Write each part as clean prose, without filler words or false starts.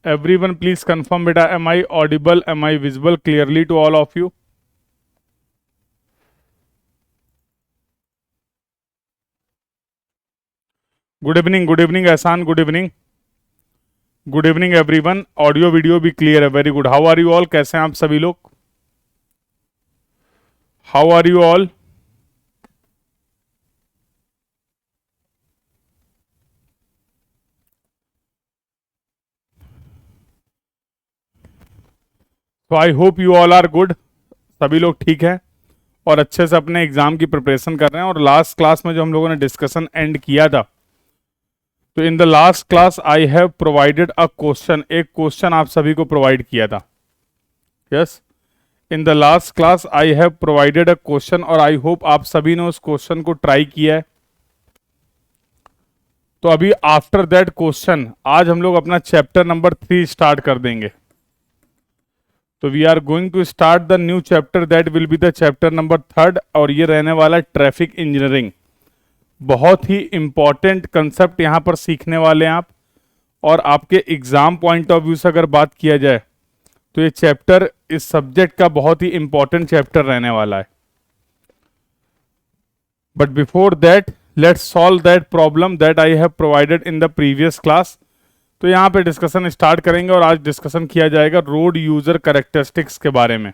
Everyone please confirm beta, am I audible, am I visible clearly to all of you? Good evening Ehsan, good evening everyone. Audio video भी clear है, very good. How are you all? कैसे हैं आप सभी लोग? How are you all? So I hope you all are good. सभी लोग ठीक हैं और अच्छे से अपने एग्जाम की प्रिपरेशन कर रहे हैं। और लास्ट क्लास में जो हम लोगों ने डिस्कशन एंड किया था, तो in the last class I have provided a question, एक क्वेश्चन आप सभी को प्रोवाइड किया था। Yes, in the last class I have provided a question और आई होप आप सभी ने उस क्वेश्चन को ट्राई किया है। तो अभी आफ्टर दैट क्वेश्चन आज हम लोग अपना चैप्टर नंबर 3 स्टार्ट कर देंगे। तो we are going to start the new chapter that will be the chapter number 3 और ये रहने वाला ट्रैफिक इंजीनियरिंग। बहुत ही इंपॉर्टेंट कंसेप्ट यहाँ पर सीखने वाले हैं आप। और आपके एग्जाम पॉइंट ऑफ व्यू से अगर बात किया जाए तो ये चैप्टर इस सब्जेक्ट का बहुत ही इंपॉर्टेंट चैप्टर रहने वाला है। But before that let's solve that problem that I have provided in the previous class. तो यहाँ पे डिस्कशन स्टार्ट करेंगे और आज डिस्कशन किया जाएगा रोड यूजर कैरेक्टरिस्टिक्स के बारे में।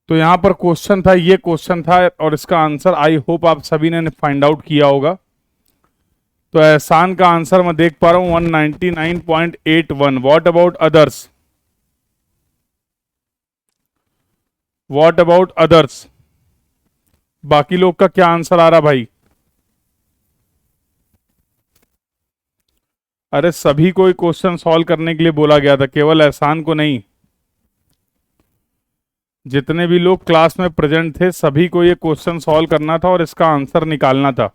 तो यहाँ पर क्वेश्चन था, ये क्वेश्चन था और इसका आंसर आई होप आप सभी ने फाइंड आउट किया होगा। तो एहसान का आंसर मैं देख पा रहा हूँ 199.81। What about others? What about others? बाकी लोग का क्या आंसर आ रहा भाई? अरे सभी को क्वेश्चन सॉल्व करने के लिए बोला गया था, केवल एहसान को नहीं। जितने भी लोग क्लास में प्रेजेंट थे सभी को ये क्वेश्चन सॉल्व करना था और इसका आंसर निकालना था।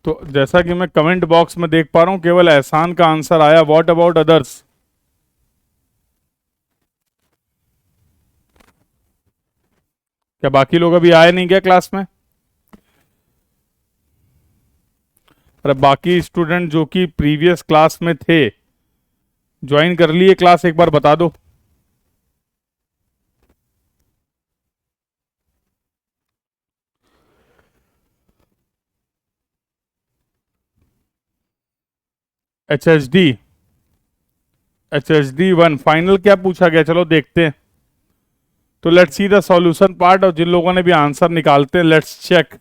तो जैसा कि मैं कमेंट बॉक्स में देख पा रहा हूं केवल एहसान का आंसर आया। What about others? क्या बाकी लोग अभी आए नहीं क्या क्लास में? अरे बाकी स्टूडेंट जो कि प्रीवियस क्लास में थे ज्वाइन कर लिए क्लास, एक बार बता दो। HSD 1 फाइनल क्या पूछा गया, चलो देखते हैं। तो let's see the solution part. और जिन लोगों ने भी आंसर निकालते हैं लेट्स चेक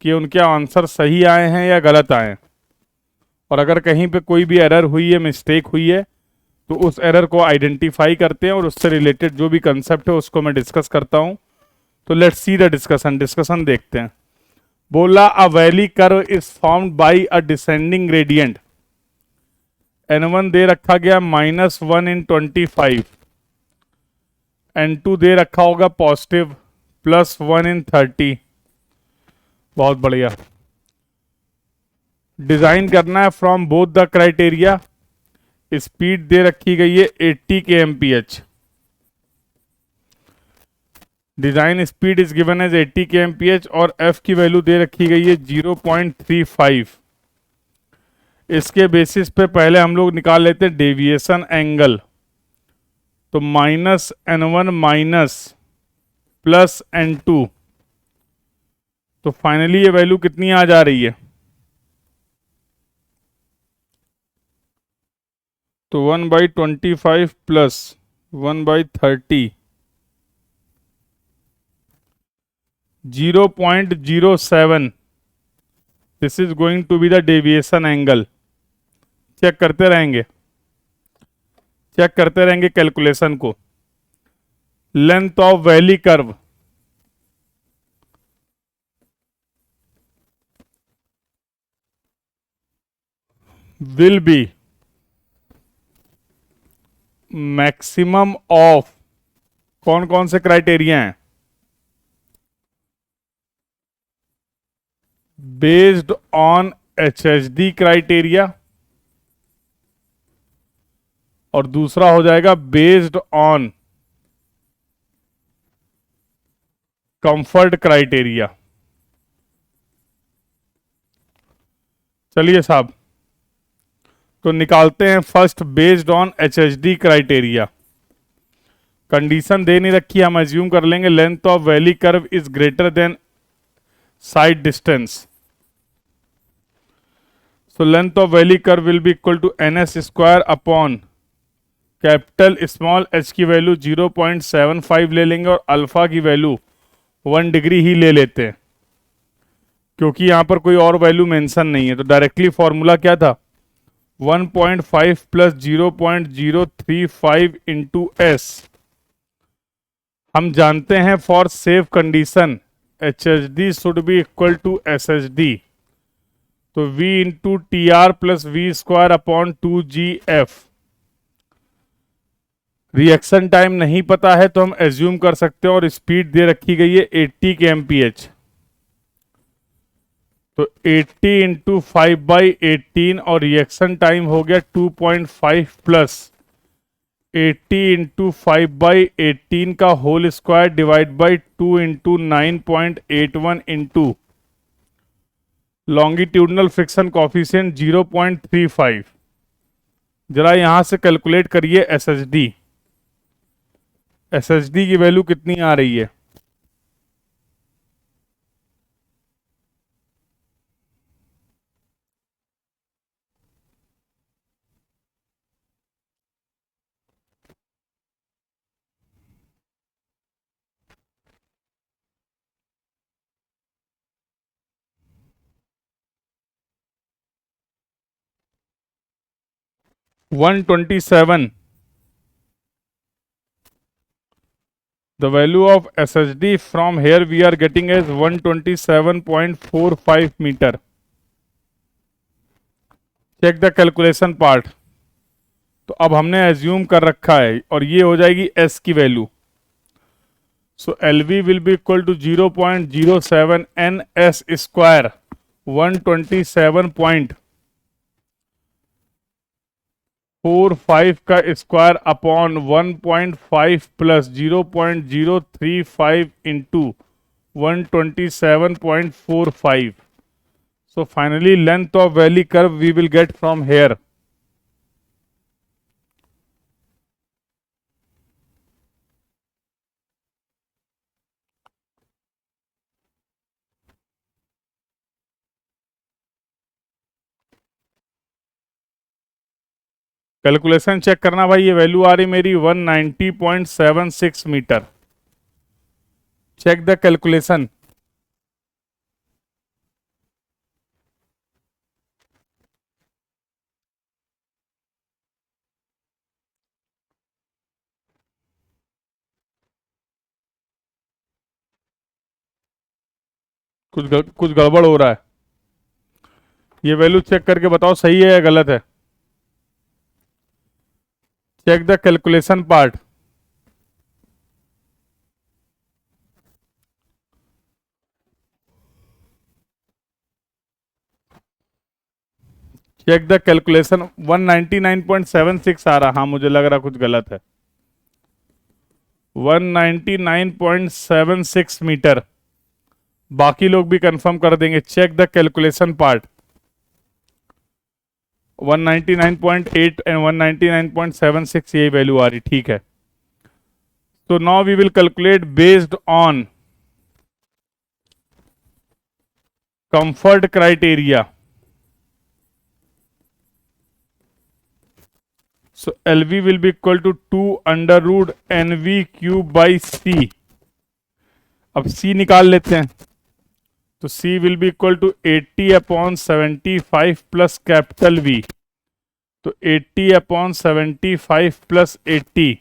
कि उनके आंसर सही आए हैं या गलत आए हैं। और अगर कहीं पे कोई भी एरर हुई है, मिस्टेक हुई है, तो उस एरर को आइडेंटिफाई करते हैं और उससे रिलेटेड जो भी कंसेप्ट है उसको मैं डिस्कस करता हूं। तो लेट्स सी द डिस्कशन देखते हैं। बोला अ valley curve is formed by a descending gradient. N1 दे रखा गया -1 इन 25, N2 दे रखा होगा पॉजिटिव +1 इन 30। बहुत बढ़िया। डिजाइन करना है from both the criteria. Speed दे रखी गई है 80 kmph। Design speed is given as 80 kmph और f की वैल्यू दे रखी गई है 0.35। इसके बेसिस पे पहले हम लोग निकाल लेते हैं डेविएशन एंगल। तो -N1 माइनस +N2, तो फाइनली ये वैल्यू कितनी आ जा रही है? तो 1/25 plus 1/30 0.07। This is going to be the deviation angle. Check करते रहेंगे कैलकुलेशन को। Length of valley curve will be maximum of कौन कौन से क्राइटेरिया हैं? बेस्ड ऑन HSD क्राइटेरिया और दूसरा हो जाएगा बेस्ड ऑन कंफर्ट क्राइटेरिया। चलिए साहब, तो निकालते हैं first based on HHD criteria. Condition दे नहीं रखी, हम एज्यूम कर लेंगे length of valley curve is greater than side distance. So length of valley curve will be equal to ns square upon capital small h की value 0.75 ले लेंगे और अल्फा की वैल्यू 1 डिग्री ही ले लेते हैं, क्योंकि यहां पर कोई और वैल्यू मेंशन नहीं है। तो डायरेक्टली फॉर्मूला क्या था, 1.5 प्लस 0.035 इंटू एस। हम जानते हैं for safe condition HHD should be equal to SHD। तो V into T R plus V square upon 2GF। Reaction time नहीं पता है तो हम एज्यूम कर सकते हैं, और स्पीड दे रखी गई है 80 kmph। तो 80 इंटू 5/18 और रिएक्शन टाइम हो गया 2.5 प्लस 80 इंटू 5/18 का whole square divide by 2 into 9.81 into longitudinal friction coefficient 0.35। जरा यहां से कैलकुलेट करिए SHD। SHD की वैल्यू कितनी आ रही है, one 127। The value of SHD from here we are getting as 127.45 meter. Check the calculation part। तो अब हमने एज्यूम कर रखा है और ये हो जाएगी S की value. So LV will be equal to 0.07 NS square 127.45 का square upon 1.5 plus 0.035 into 127.45। So finally length of valley curve we will get from here। Calculation check करना भाई, ये वैल्यू आ रही मेरी 190.76 मीटर। Check the calculation. कुछ गड़बड़ हो रहा है, ये वैल्यू चेक करके बताओ सही है या गलत है। Check the calculation part. Check the calculation. 199.76 आ रहा, हाँ मुझे लग रहा कुछ गलत है। 199.76 मीटर। बाकी लोग भी कंफर्म कर देंगे। Check the calculation part. 199.8 and 199.76 यही वैल्यू आ रही, ठीक है। तो now we will calculate based on comfort criteria. So LV will be equal to 2 under root NV cube by C। अब C निकाल लेते हैं। तो C will be equal to 80/75 plus capital V। तो 80/75 प्लस 80।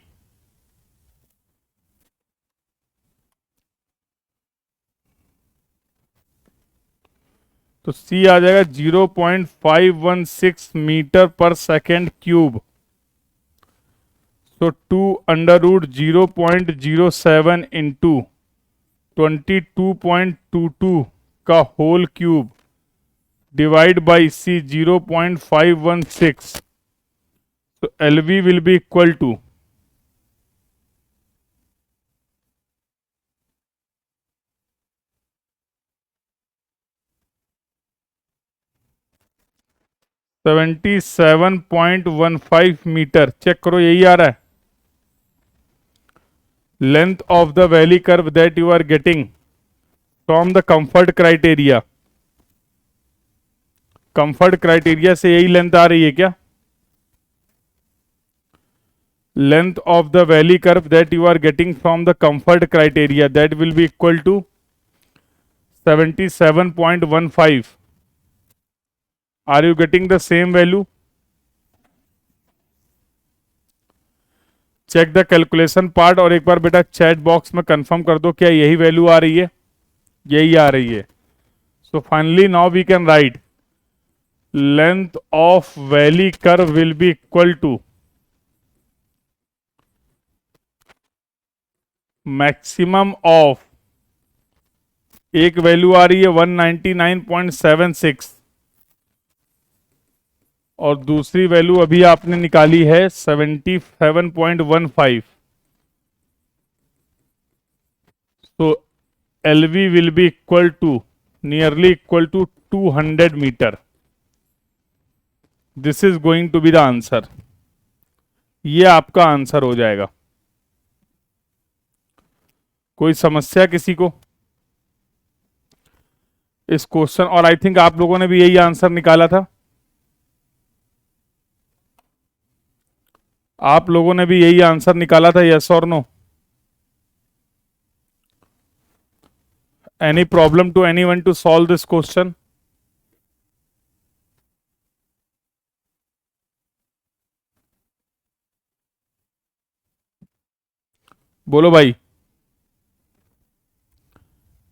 तो C आ जाएगा 0.516 metre पर second cube. तो 2 अंडर रूट 0.07 इंटू 22.22 का whole cube divide by C 0.516। तो LV will be equal to 77.15 metre, check करो यही आ रहा है। Length of the valley curve that you are getting from the comfort criteria, comfort criteria से यही लेंथ आ रही है क्या? Length of the valley curve that you are getting from the comfort criteria that will be equal to 77.15. Are you getting the same value? Check the calculation part, और एक बार बेटा chat box में confirm कर दो क्या यही value आ रही है? यही आ रही है। So finally now we can write length of valley curve will be equal to maximum of, एक वैल्यू आ रही है 199.76 और दूसरी वैल्यू अभी आपने निकाली है 77.15। तो LV will be equal to nearly equal to 200 metre. This is going to be the answer. ये आपका आंसर हो जाएगा। कोई समस्या किसी को इस क्वेश्चन? और आई थिंक आप लोगों ने भी यही आंसर निकाला था, आप लोगों ने भी यही आंसर निकाला था, यस और no? Any problem to anyone to solve this question? बोलो भाई,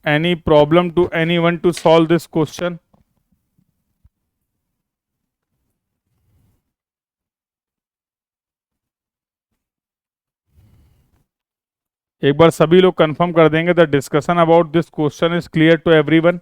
any problem to anyone to solve this question? एक बार सभी लोग कंफर्म कर देंगे the discussion about this question is clear to everyone.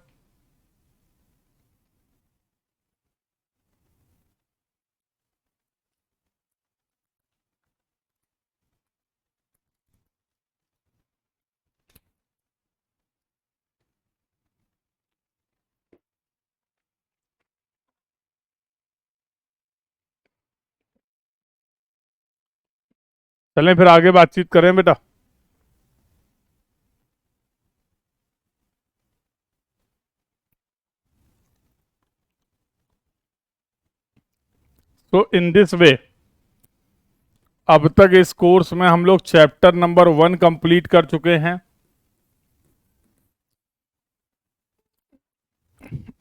चलें फिर आगे बातचीत करें बेटा। तो इन दिस वे अब तक इस कोर्स में हम लोग चैप्टर नंबर 1 कंप्लीट कर चुके हैं,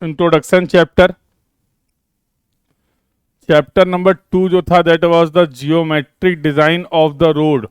इंट्रोडक्शन चैप्टर। चैप्टर नंबर 2 जो था that was the geometric design of the road.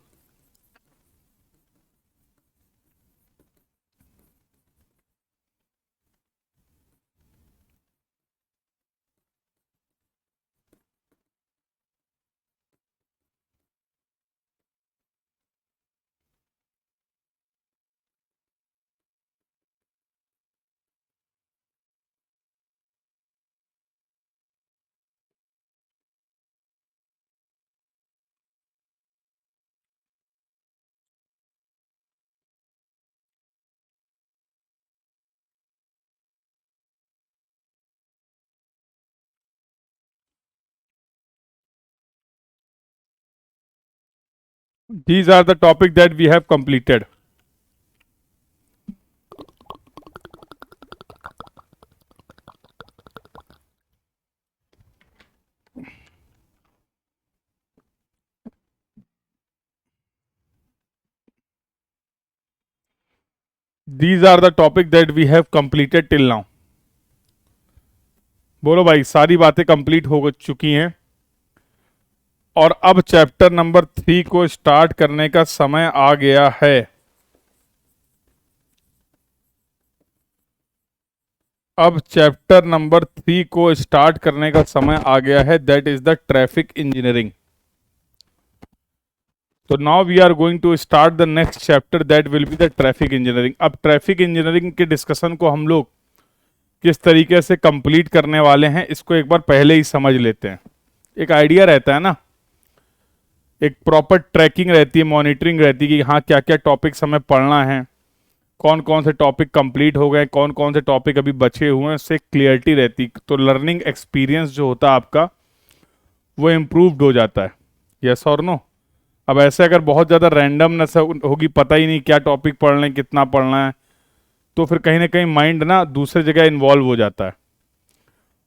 These are the topic that we have completed. These are the topic that we have completed till now. बोलो भाई, सारी बातें complete हो चुकी हैं और अब चैप्टर नंबर 3 को स्टार्ट करने का समय आ गया है। अब चैप्टर नंबर 3 को स्टार्ट करने का समय आ गया है, that is the traffic engineering. तो now we are going to start the next chapter that will be the traffic engineering. अब ट्रैफिक इंजीनियरिंग के डिस्कशन को हम लोग किस तरीके से कंप्लीट करने वाले हैं इसको एक बार पहले ही समझ लेते हैं। एक आइडिया रहता है ना, एक प्रॉपर ट्रैकिंग रहती है, मॉनिटरिंग रहती है कि हाँ क्या क्या टॉपिक्स हमें पढ़ना है, कौन कौन से टॉपिक कंप्लीट हो गए, कौन कौन से टॉपिक अभी बचे हुए हैं, उससे क्लियरिटी रहती। तो लर्निंग एक्सपीरियंस जो होता है आपका वो इम्प्रूव्ड हो जाता है। यस और नो? अब ऐसे अगर बहुत ज़्यादा रैंडमनेस होगी, पता ही नहीं क्या टॉपिक पढ़ना है, कितना पढ़ना है, तो फिर कहीं ना कहीं माइंड ना दूसरे जगह इन्वॉल्व हो जाता है।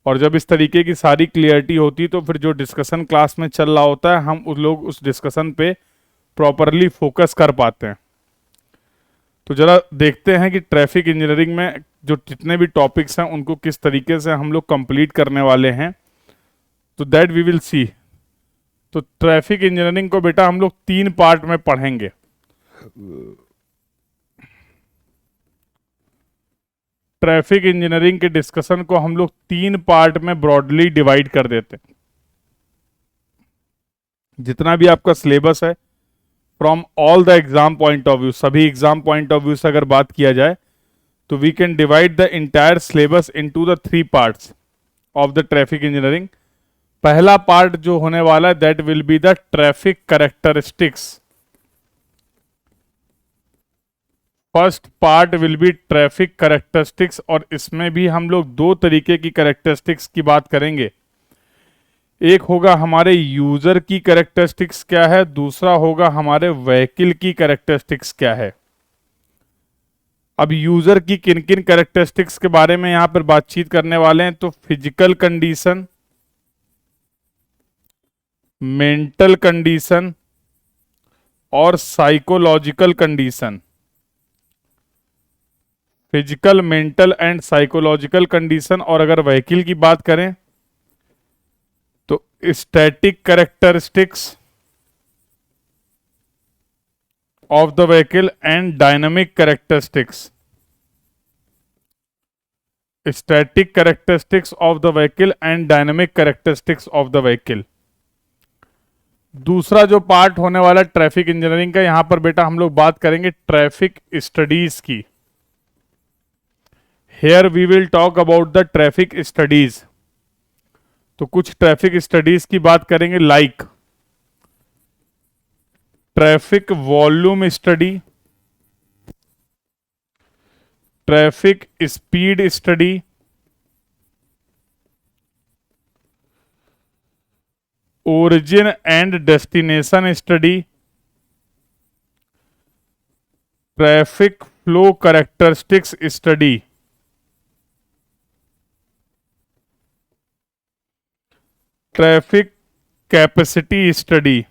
और जब इस तरीके की सारी क्लियरिटी होती है तो फिर जो डिस्कशन क्लास में चल रहा होता है, हम उस लोग उस डिस्कशन पे प्रॉपरली फोकस कर पाते हैं। तो जरा देखते हैं कि ट्रैफिक इंजीनियरिंग में जो जितने भी टॉपिक्स हैं उनको किस तरीके से हम लोग कंप्लीट करने वाले हैं, तो दैट वी विल सी। तो ट्रैफिक इंजीनियरिंग को बेटा हम लोग 3 पार्ट में पढ़ेंगे। ट्रैफिक इंजीनियरिंग के डिस्कशन को हम लोग 3 पार्ट में ब्रॉडली डिवाइड कर देते हैं। जितना भी आपका सिलेबस है from all the exam point of view, सभी एग्जाम पॉइंट ऑफ व्यू से अगर बात किया जाए, तो we can divide the entire syllabus into the 3 parts of the traffic engineering. पहला पार्ट जो होने वाला है that will be the traffic characteristics. First part will be traffic characteristics, और इसमें भी हम लोग 2 तरीके की कैरेक्टरिस्टिक्स की बात करेंगे। एक होगा हमारे यूजर की कैरेक्टरिस्टिक्स क्या है, दूसरा होगा हमारे व्हीकल की कैरेक्टरिस्टिक्स क्या है। अब यूजर की किन किन कैरेक्टरिस्टिक्स के बारे में यहां पर बातचीत करने वाले हैं, तो फिजिकल कंडीशन, मेंटल कंडीशन और psychological condition. Physical, mental and psychological condition. और अगर व्हीकल की बात करें तो static characteristics of the vehicle and dynamic characteristics. Static characteristics of the vehicle and dynamic characteristics of the vehicle. दूसरा जो part होने वाला ट्रैफिक इंजीनियरिंग का, यहां पर बेटा हम लोग बात करेंगे ट्रैफिक स्टडीज की। Here we will talk about the traffic studies. तो कुछ ट्रैफिक स्टडीज की बात करेंगे, like traffic volume study, traffic speed study, origin and destination study, traffic flow characteristics study, traffic capacity study,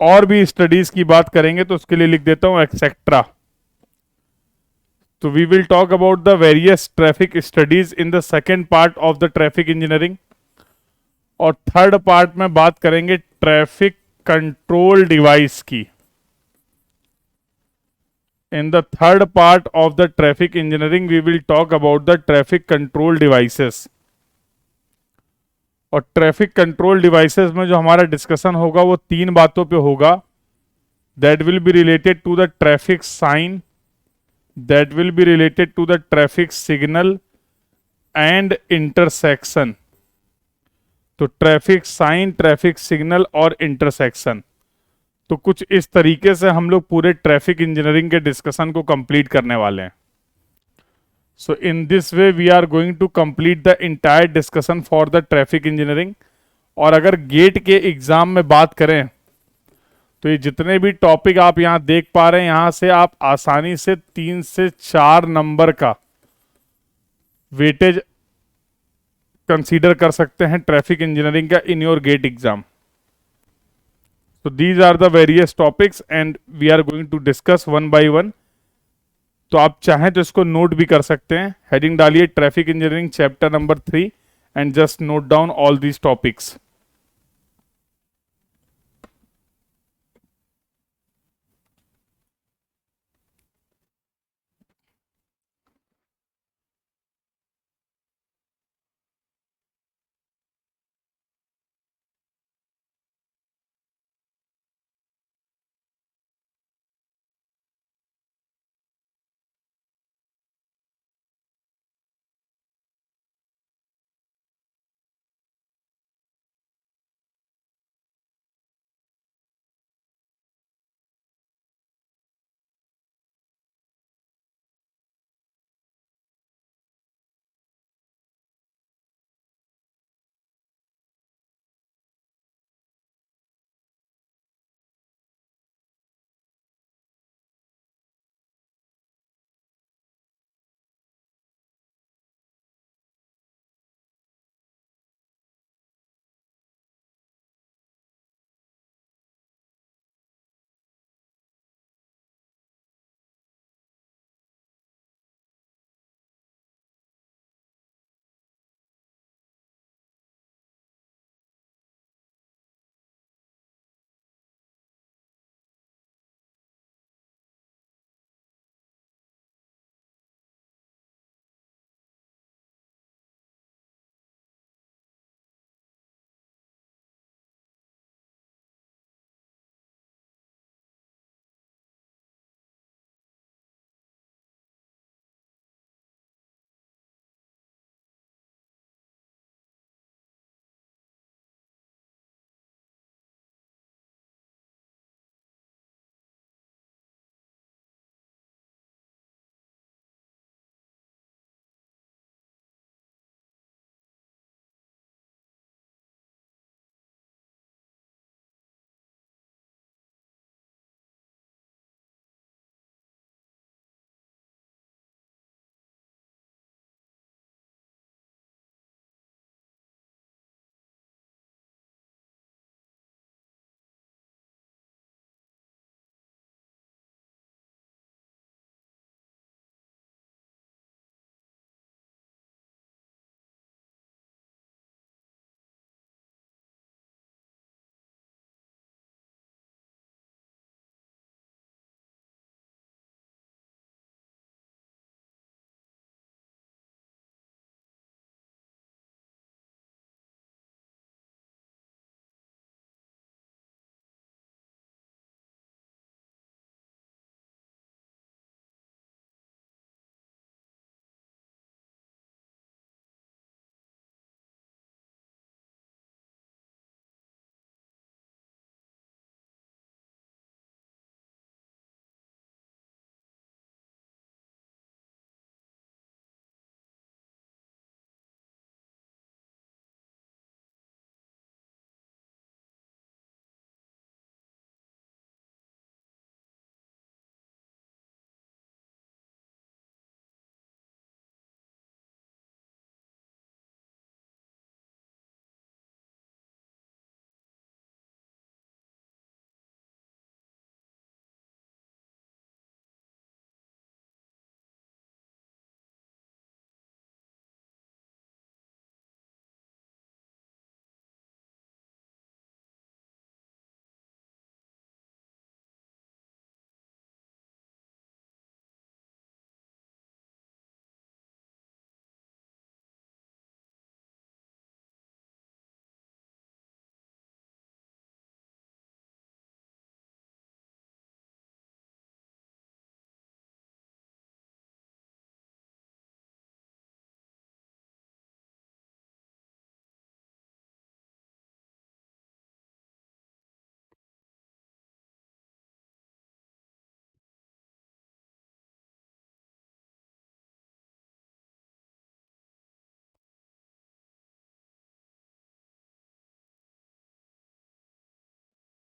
और भी स्टडीज की बात करेंगे तो उसके लिए लिख देता हूं एक्सेट्रा। तो we will talk about the various traffic studies in the second part of the traffic engineering. और थर्ड पार्ट में बात करेंगे ट्रैफिक कंट्रोल डिवाइस की। In the third part of the traffic engineering, we will talk about the traffic control devices. और traffic control devices में जो हमारा discussion होगा वो 3 बातों पे होगा। That will be related to the traffic sign, that will be related to the traffic signal and intersection. तो ट्रैफिक साइन, ट्रैफिक सिग्नल और इंटरसेक्शन। तो कुछ इस तरीके से हम लोग पूरे ट्रैफिक इंजीनियरिंग के डिस्कशन को कंप्लीट करने वाले हैं। So in this way we are going to complete the entire discussion for the traffic engineering. और अगर गेट के एग्जाम में बात करें तो ये जितने भी टॉपिक आप यहां देख पा रहे हैं, यहां से आप आसानी से 3 से 4 नंबर का वेटेज कंसीडर कर सकते हैं ट्रैफिक इंजीनियरिंग का in your GATE exam. So these are the various topics and we are going to discuss one by one. तो आप चाहें तो इसको नोट भी कर सकते हैं। हेडिंग डालिए traffic engineering chapter number 3 and just note down all these topics.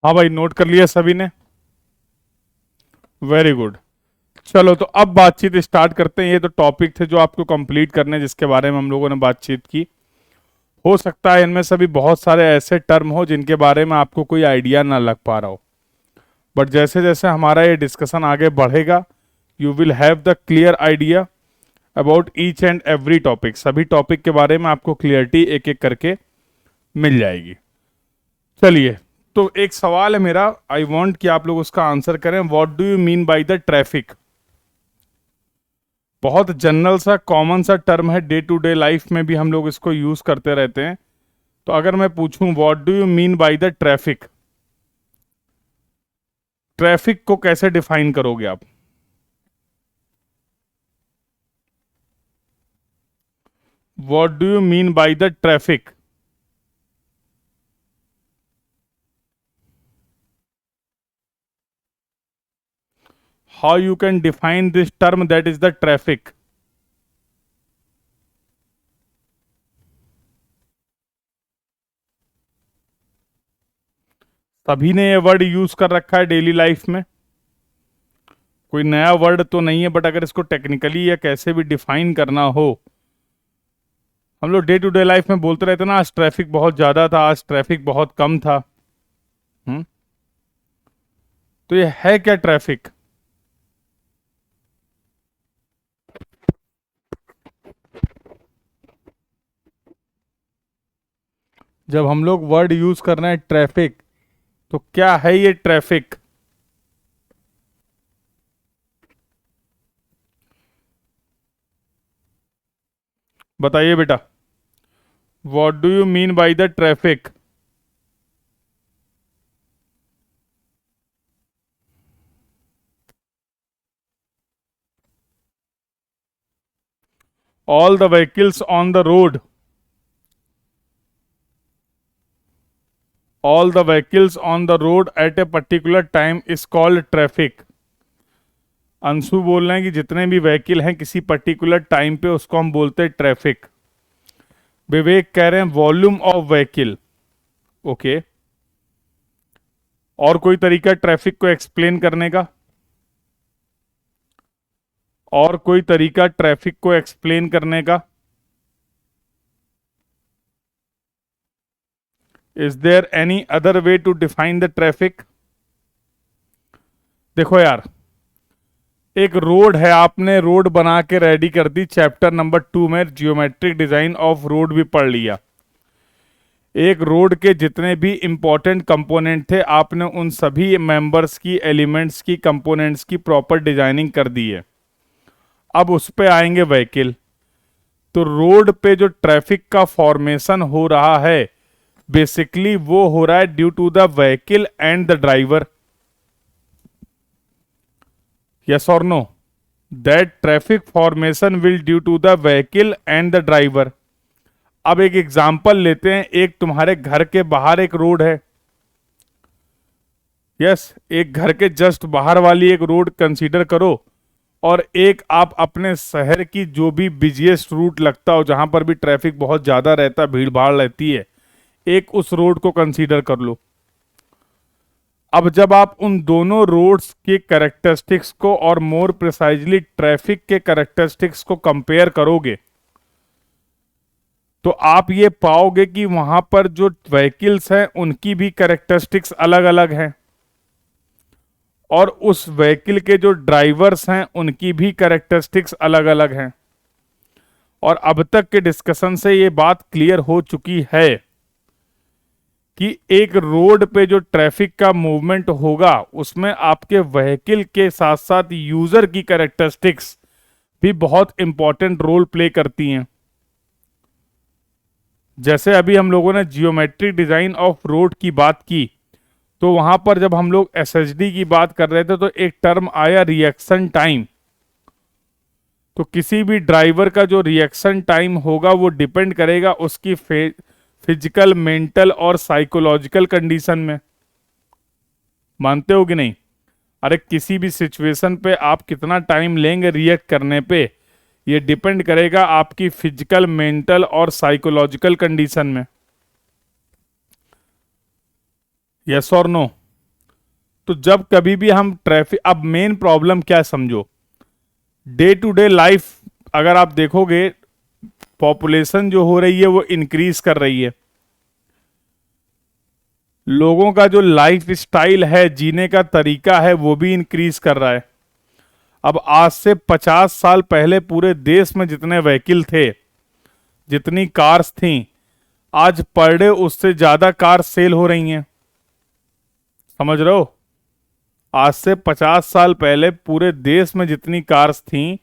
हाँ भाई, नोट कर लिया सभी ने? Very good. चलो तो अब बातचीत स्टार्ट करते हैं। ये तो टॉपिक थे जो आपको कंप्लीट करने, जिसके बारे में हम लोगों ने बातचीत की। हो सकता है इनमें सभी बहुत सारे ऐसे टर्म हो जिनके बारे में आपको कोई आइडिया ना लग पा रहा हो, बट जैसे जैसे हमारा ये डिस्कशन आगे बढ़ेगा, you will have the clear idea about each and every topic. सभी टॉपिक के बारे में आपको क्लियरिटी एक एक करके मिल जाएगी। चलिए, तो एक सवाल है मेरा, आई वांट कि आप लोग उसका आंसर करें। What do you mean by the traffic? बहुत जनरल सा कॉमन सा टर्म है, डे टू डे लाइफ में भी हम लोग इसको यूज करते रहते हैं। तो अगर मैं पूछूं what do you mean by the traffic, traffic को कैसे डिफाइन करोगे आप? What do you mean by the traffic? How you can define this term that is the traffic? सभी ने ये वर्ड यूज कर रखा है डेली लाइफ में, कोई नया वर्ड तो नहीं है, बट अगर इसको टेक्निकली या कैसे भी डिफाइन करना हो, हम लोग डे टू डे लाइफ में बोलते रहते ना, आज ट्रैफिक बहुत ज्यादा था, आज ट्रैफिक बहुत कम था। हम्म तो ये है क्या ट्रैफिक? जब हम लोग वर्ड यूज कर रहे हैं ट्रैफिक, तो क्या है ये ट्रैफिक? बताइए बेटा, what do you mean by the traffic? All the vehicles on the road, all the vehicles on the road at a particular time is called traffic. Anshu बोल रहे हैं कि जितने भी व्हीकल हैं किसी पर्टिकुलर टाइम पे, उसको हम बोलते हैं ट्रैफिक। विवेक कह रहे हैं वॉल्यूम ऑफ व्हीकल। ओके, और कोई तरीका ट्रैफिक को एक्सप्लेन करने का? और कोई तरीका ट्रैफिक को एक्सप्लेन करने का? Is there any other way to define the traffic? देखो यार, एक रोड है, आपने रोड बना के रेडी कर दी, चैप्टर नंबर 2 में जियोमेट्रिक डिजाइन ऑफ रोड भी पढ़ लिया। एक रोड के जितने भी इंपॉर्टेंट कंपोनेंट थे, आपने उन सभी मेंबर्स की, एलिमेंट्स की, कंपोनेंट्स की प्रॉपर डिजाइनिंग कर दी है। अब उस पे आएंगे व्हीकल। तो रोड पे जो ट्रैफिक का फॉर्मेशन हो रहा है, बेसिकली वो हो रहा है due to the vehicle and the driver. Yes और no? That traffic formation will due to the vehicle and the driver. अब एक एग्जाम्पल लेते हैं, एक तुम्हारे घर के बाहर एक रोड है। यस, एक घर के जस्ट बाहर वाली एक रोड कंसीडर करो, और एक आप अपने शहर की जो भी बिजिएस्ट रूट लगता हो, जहां पर भी ट्रैफिक बहुत ज्यादा रहता, भीड़ भाड़ रहती है, एक उस रोड को कंसीडर कर लो। अब जब आप उन दोनों रोड्स के कैरेक्टरिस्टिक्स को, और मोर प्रिसाइजली ट्रैफिक के कैरेक्टरिस्टिक्स को कंपेयर करोगे, तो आप ये पाओगे कि वहां पर जो व्हीकल्स हैं उनकी भी कैरेक्टरिस्टिक्स अलग अलग हैं, और उस व्हीकल के जो ड्राइवर्स हैं उनकी भी कैरेक्टरिस्टिक्स अलग अलग हैं। और अब तक के डिस्कशन से ये बात क्लियर हो चुकी है कि एक रोड पे जो ट्रैफिक का मूवमेंट होगा, उसमें आपके व्हीकल के साथ साथ यूजर की कैरेक्टरिस्टिक्स भी बहुत इंपॉर्टेंट रोल प्ले करती हैं। जैसे अभी हम लोगों ने जियोमेट्रिक डिजाइन ऑफ रोड की बात की, तो वहां पर जब हम लोग एसएसडी की बात कर रहे थे, तो एक टर्म आया रिएक्शन टाइम। तो किसी भी ड्राइवर का जो रिएक्शन टाइम होगा, वो डिपेंड करेगा उसकी फिजिकल, मेंटल और साइकोलॉजिकल कंडीशन में। मानते हो कि नहीं? अरे किसी भी सिचुएशन पे आप कितना टाइम लेंगे रिएक्ट करने पे, ये डिपेंड करेगा आपकी फिजिकल, मेंटल और साइकोलॉजिकल कंडीशन में। यस और नो? तो जब कभी भी हम ट्रैफिक, अब मेन प्रॉब्लम क्या है समझो, डे टू डे लाइफ अगर आप देखोगे, पॉपुलेशन जो हो रही है वो इंक्रीज कर रही है, लोगों का जो लाइफ स्टाइल है, जीने का तरीका है, वो भी इंक्रीज कर रहा है। अब आज से 50 साल पहले पूरे देश में जितने व्हीकल थे, जितनी कार्स थीं, आज पर डे उससे ज्यादा कार सेल हो रही हैं। समझ रहे हो? आज से 50 साल पहले पूरे देश में जितनी कार्स थीं,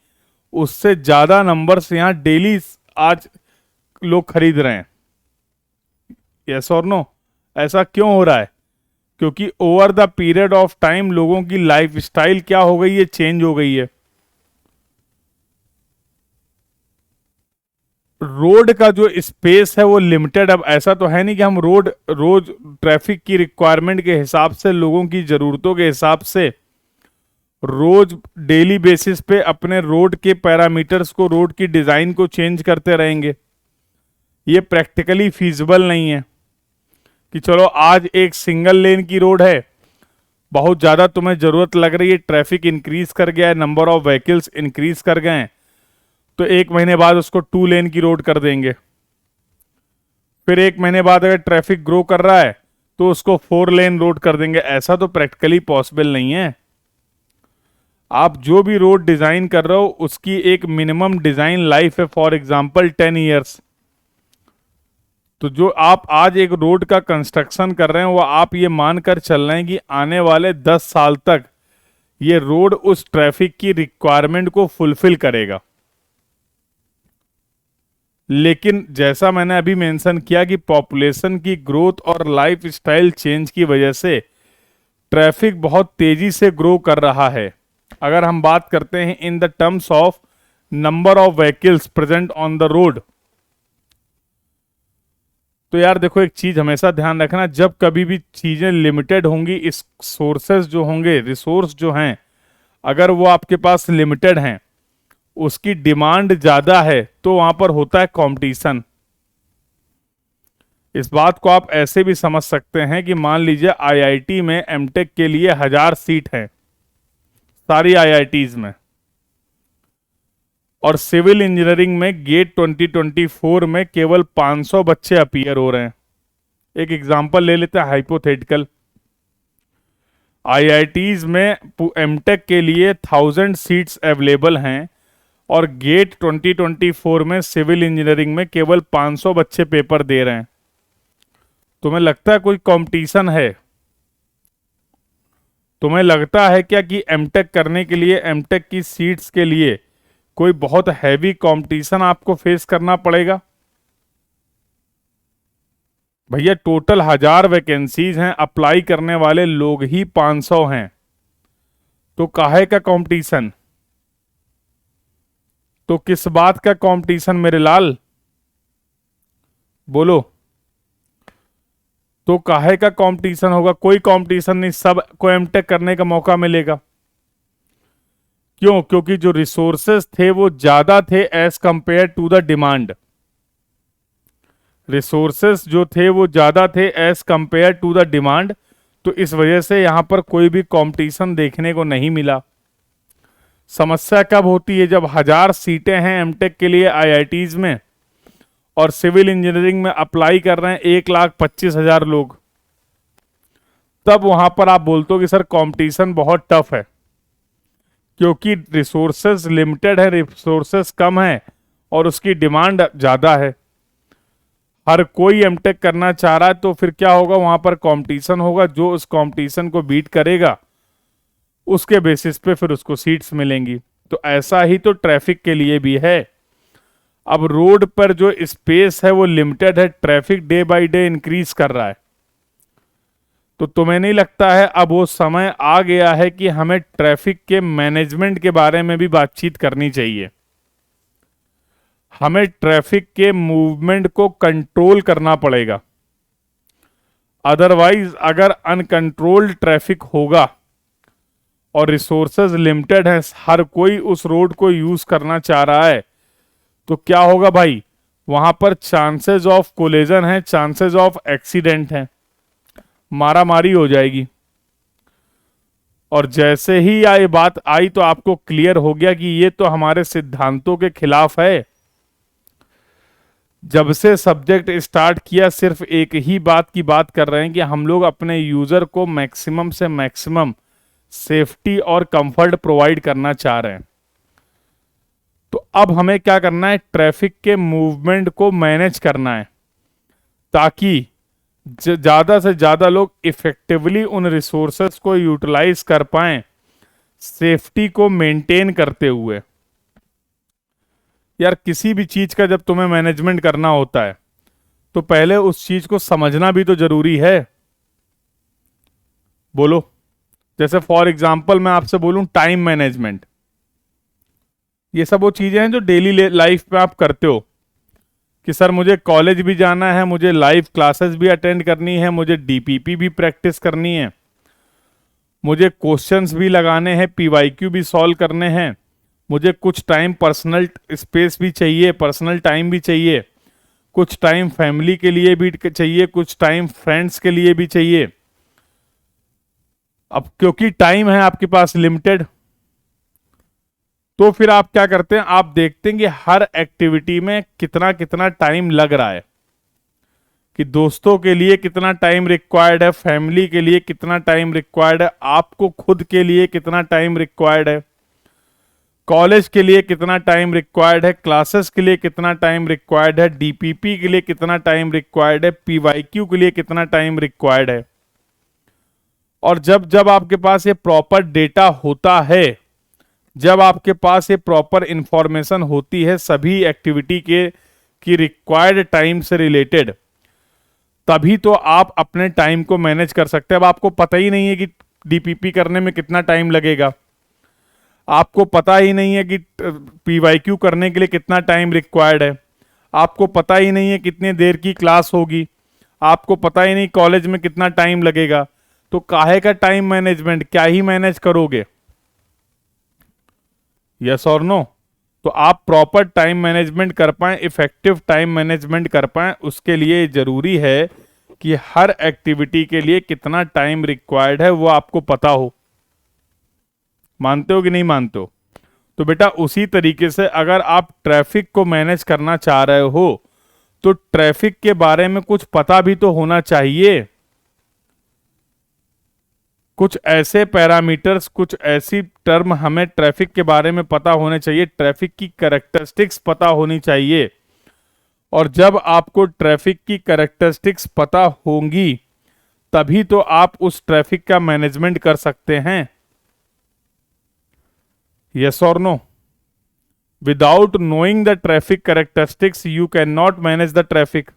उससे ज्यादा नंबर्स यहां डेली आज लोग खरीद रहे हैं। यस और नो? ऐसा क्यों हो रहा है? क्योंकि over the period of time लोगों की लाइफ स्टाइल क्या हो गई है, चेंज हो गई है। रोड का जो स्पेस है वो लिमिटेड। अब ऐसा तो है नहीं कि हम रोड रोज ट्रैफिक की रिक्वायरमेंट के हिसाब से, लोगों की जरूरतों के हिसाब से रोज डेली बेसिस पे अपने रोड के पैरामीटर्स को, रोड की डिजाइन को चेंज करते रहेंगे। ये प्रैक्टिकली फीजिबल नहीं है कि चलो आज एक सिंगल लेन की रोड है, बहुत ज्यादा तुम्हें जरूरत लग रही है, ट्रैफिक इंक्रीज कर गया है, नंबर ऑफ व्हीकल्स इंक्रीज कर गए हैं, तो एक महीने बाद उसको 2 लेन की रोड कर देंगे। फिर एक महीने बाद अगर ट्रैफिक ग्रो कर रहा है तो उसको 4 लेन रोड कर देंगे। ऐसा तो प्रैक्टिकली पॉसिबल नहीं है। आप जो भी रोड डिजाइन कर रहे हो उसकी एक मिनिमम डिजाइन लाइफ है, फॉर एग्जांपल 10 इयर्स। तो जो आप आज एक रोड का कंस्ट्रक्शन कर रहे हैं, वो आप ये मानकर चल रहे हैं कि आने वाले 10 साल तक ये रोड उस ट्रैफिक की रिक्वायरमेंट को फुलफिल करेगा। लेकिन जैसा मैंने अभी मेंशन किया कि पॉपुलेशन की ग्रोथ और लाइफ स्टाइल चेंज की वजह से ट्रैफिक बहुत तेजी से ग्रो कर रहा है। अगर हम बात करते हैं in the terms of number of vehicles present on the road, तो यार देखो एक चीज हमेशा ध्यान रखना, जब कभी भी चीजें लिमिटेड होंगी, इस सोर्सेस जो होंगे, रिसोर्स जो हैं, अगर वो आपके पास लिमिटेड हैं, उसकी डिमांड ज्यादा है, तो वहां पर होता है कंपटीशन। इस बात को आप ऐसे भी समझ सकते हैं कि मान लीजिए आईआईटी में एमटेक के लिए 1000 सीट हैं, सारी आईआईटीज में, और सिविल इंजीनियरिंग में गेट 2024 में केवल 500 बच्चे अपीयर हो रहे हैं। एक एग्जांपल ले लेते हैं हाइपोथेटिकल। आईआईटीज में एमटेक के लिए 1000 सीट्स अवेलेबल हैं और गेट 2024 में सिविल इंजीनियरिंग में केवल 500 बच्चे पेपर दे रहे हैं। तुम्हें लगता है कोई कंपटीशन है? तुम्हें लगता है क्या कि एमटेक करने के लिए, एमटेक की सीट्स के लिए कोई बहुत हैवी कंपटीशन आपको फेस करना पड़ेगा? भैया टोटल 1000 वैकेंसीज हैं, अप्लाई करने वाले लोग ही 500 हैं, तो काहे का कंपटीशन? तो किस बात का कंपटीशन मेरे लाल, बोलो? तो काहे का कंपटीशन होगा? कोई कंपटीशन नहीं, सबको एमटेक करने का मौका मिलेगा। क्यों? क्योंकि जो रिसोर्सेस थे वो ज्यादा थे as compare to the demand. Resources जो थे वो ज्यादा थे as compare to the demand, तो इस वजह से यहां पर कोई भी कंपटीशन देखने को नहीं मिला। समस्या कब होती है? जब 1000 सीटें हैं एमटेक के लिए आईआईटीज में और सिविल इंजीनियरिंग में अप्लाई कर रहे हैं 1,25,000 लोग, तब वहां पर आप बोलते हो कि सर कंपटीशन बहुत टफ है, क्योंकि रिसोर्सेस लिमिटेड है, रिसोर्सेस कम है और उसकी डिमांड ज्यादा है। हर कोई एमटेक करना चाह रहा है, तो फिर क्या होगा? वहां पर कंपटीशन होगा, जो उस कंपटीशन को बीट करेगा उसके बेसिस पे फिर उसको सीट्स मिलेंगी। तो ऐसा ही तो ट्रैफिक के लिए भी है। अब रोड पर जो स्पेस है वो लिमिटेड है, traffic day by day increase कर रहा है, तो तुम्हें नहीं लगता है अब वो समय आ गया है कि हमें ट्रैफिक के मैनेजमेंट के बारे में भी बातचीत करनी चाहिए? हमें ट्रैफिक के मूवमेंट को कंट्रोल करना पड़ेगा। अदरवाइज अगर अनकंट्रोल्ड ट्रैफिक होगा और रिसोर्सेज लिमिटेड है, हर कोई उस रोड को यूज करना चाह रहा है, तो क्या होगा भाई? वहां पर चांसेस ऑफ कोलिजन है, चांसेस ऑफ एक्सीडेंट है, मारामारी हो जाएगी। और जैसे ही ये बात आई तो आपको क्लियर हो गया कि ये तो हमारे सिद्धांतों के खिलाफ है। जब से सब्जेक्ट स्टार्ट किया सिर्फ एक ही बात की बात कर रहे हैं कि हम लोग अपने यूजर को मैक्सिमम से मैक्सिमम सेफ्टी और कंफर्ट प्रोवाइड करना चाह रहे हैं। तो अब हमें क्या करना है, ट्रैफिक के मूवमेंट को मैनेज करना है ताकि ज्यादा से ज्यादा लोग इफेक्टिवली उन रिसोर्सेस को यूटिलाइज कर पाएं, सेफ्टी को मेंटेन करते हुए। यार किसी भी चीज का जब तुम्हें मैनेजमेंट करना होता है तो पहले उस चीज को समझना भी तो जरूरी है। बोलो, जैसे फॉर एग्जांपल मैं आपसे बोलूं टाइम मैनेजमेंट, ये सब वो चीजें हैं जो डेली लाइफ में आप करते हो कि सर मुझे कॉलेज भी जाना है, मुझे लाइव क्लासेस भी अटेंड करनी है, मुझे डीपीपी भी प्रैक्टिस करनी है, मुझे क्वेश्चंस भी लगाने हैं, पीवाईक्यू भी सॉल्व करने हैं, मुझे कुछ टाइम पर्सनल स्पेस भी चाहिए, पर्सनल टाइम भी चाहिए, कुछ टाइम फैमिली के लिए भी चाहिए, कुछ टाइम फ्रेंड्स के लिए भी चाहिए। अब क्योंकि टाइम है आपके पास लिमिटेड, तो फिर आप क्या करते हैं, आप देखते हैं कि हर एक्टिविटी में कितना कितना टाइम लग रहा है, कि दोस्तों के लिए कितना टाइम रिक्वायर्ड है, फैमिली के लिए कितना टाइम रिक्वायर्ड है, आपको खुद के लिए कितना टाइम रिक्वायर्ड है, कॉलेज के लिए कितना टाइम रिक्वायर्ड है, क्लासेस के लिए कितना टाइम रिक्वायर्ड है, डीपीपी के लिए कितना टाइम रिक्वायर्ड है, पीवाईक्यू के लिए कितना टाइम रिक्वायर्ड है। और जब जब आपके पास ये प्रॉपर डेटा होता है, जब आपके पास ये प्रॉपर इंफॉर्मेशन होती है सभी एक्टिविटी के की रिक्वायर्ड टाइम से रिलेटेड, तभी तो आप अपने टाइम को मैनेज कर सकते हैं। अब आपको पता ही नहीं है कि डीपीपी करने में कितना टाइम लगेगा, आपको पता ही नहीं है कि पीवाईक्यू करने के लिए कितना टाइम रिक्वायर्ड है, आपको पता ही नहीं है कितनी देर की क्लास होगी, आपको पता ही नहीं कॉलेज में कितना टाइम लगेगा, तो काहे का टाइम मैनेजमेंट, क्या ही मैनेज करोगे? यस और नो? तो आप प्रॉपर टाइम मैनेजमेंट कर पाएं, इफेक्टिव टाइम मैनेजमेंट कर पाएं, उसके लिए जरूरी है कि हर एक्टिविटी के लिए कितना टाइम रिक्वायर्ड है वो आपको पता हो। मानते हो कि नहीं मानते हो? तो बेटा उसी तरीके से अगर आप ट्रैफिक को मैनेज करना चाह रहे हो तो ट्रैफिक के बारे में कुछ पता भी तो होना चाहिए। कुछ ऐसे पैरामीटर्स, कुछ ऐसी टर्म हमें ट्रैफिक के बारे में पता होने चाहिए, ट्रैफिक की कैरेक्टरिस्टिक्स पता होनी चाहिए। और जब आपको ट्रैफिक की कैरेक्टरिस्टिक्स पता होंगी तभी तो आप उस ट्रैफिक का मैनेजमेंट कर सकते हैं। यस और no? Without knowing the traffic characteristics you can not manage the traffic.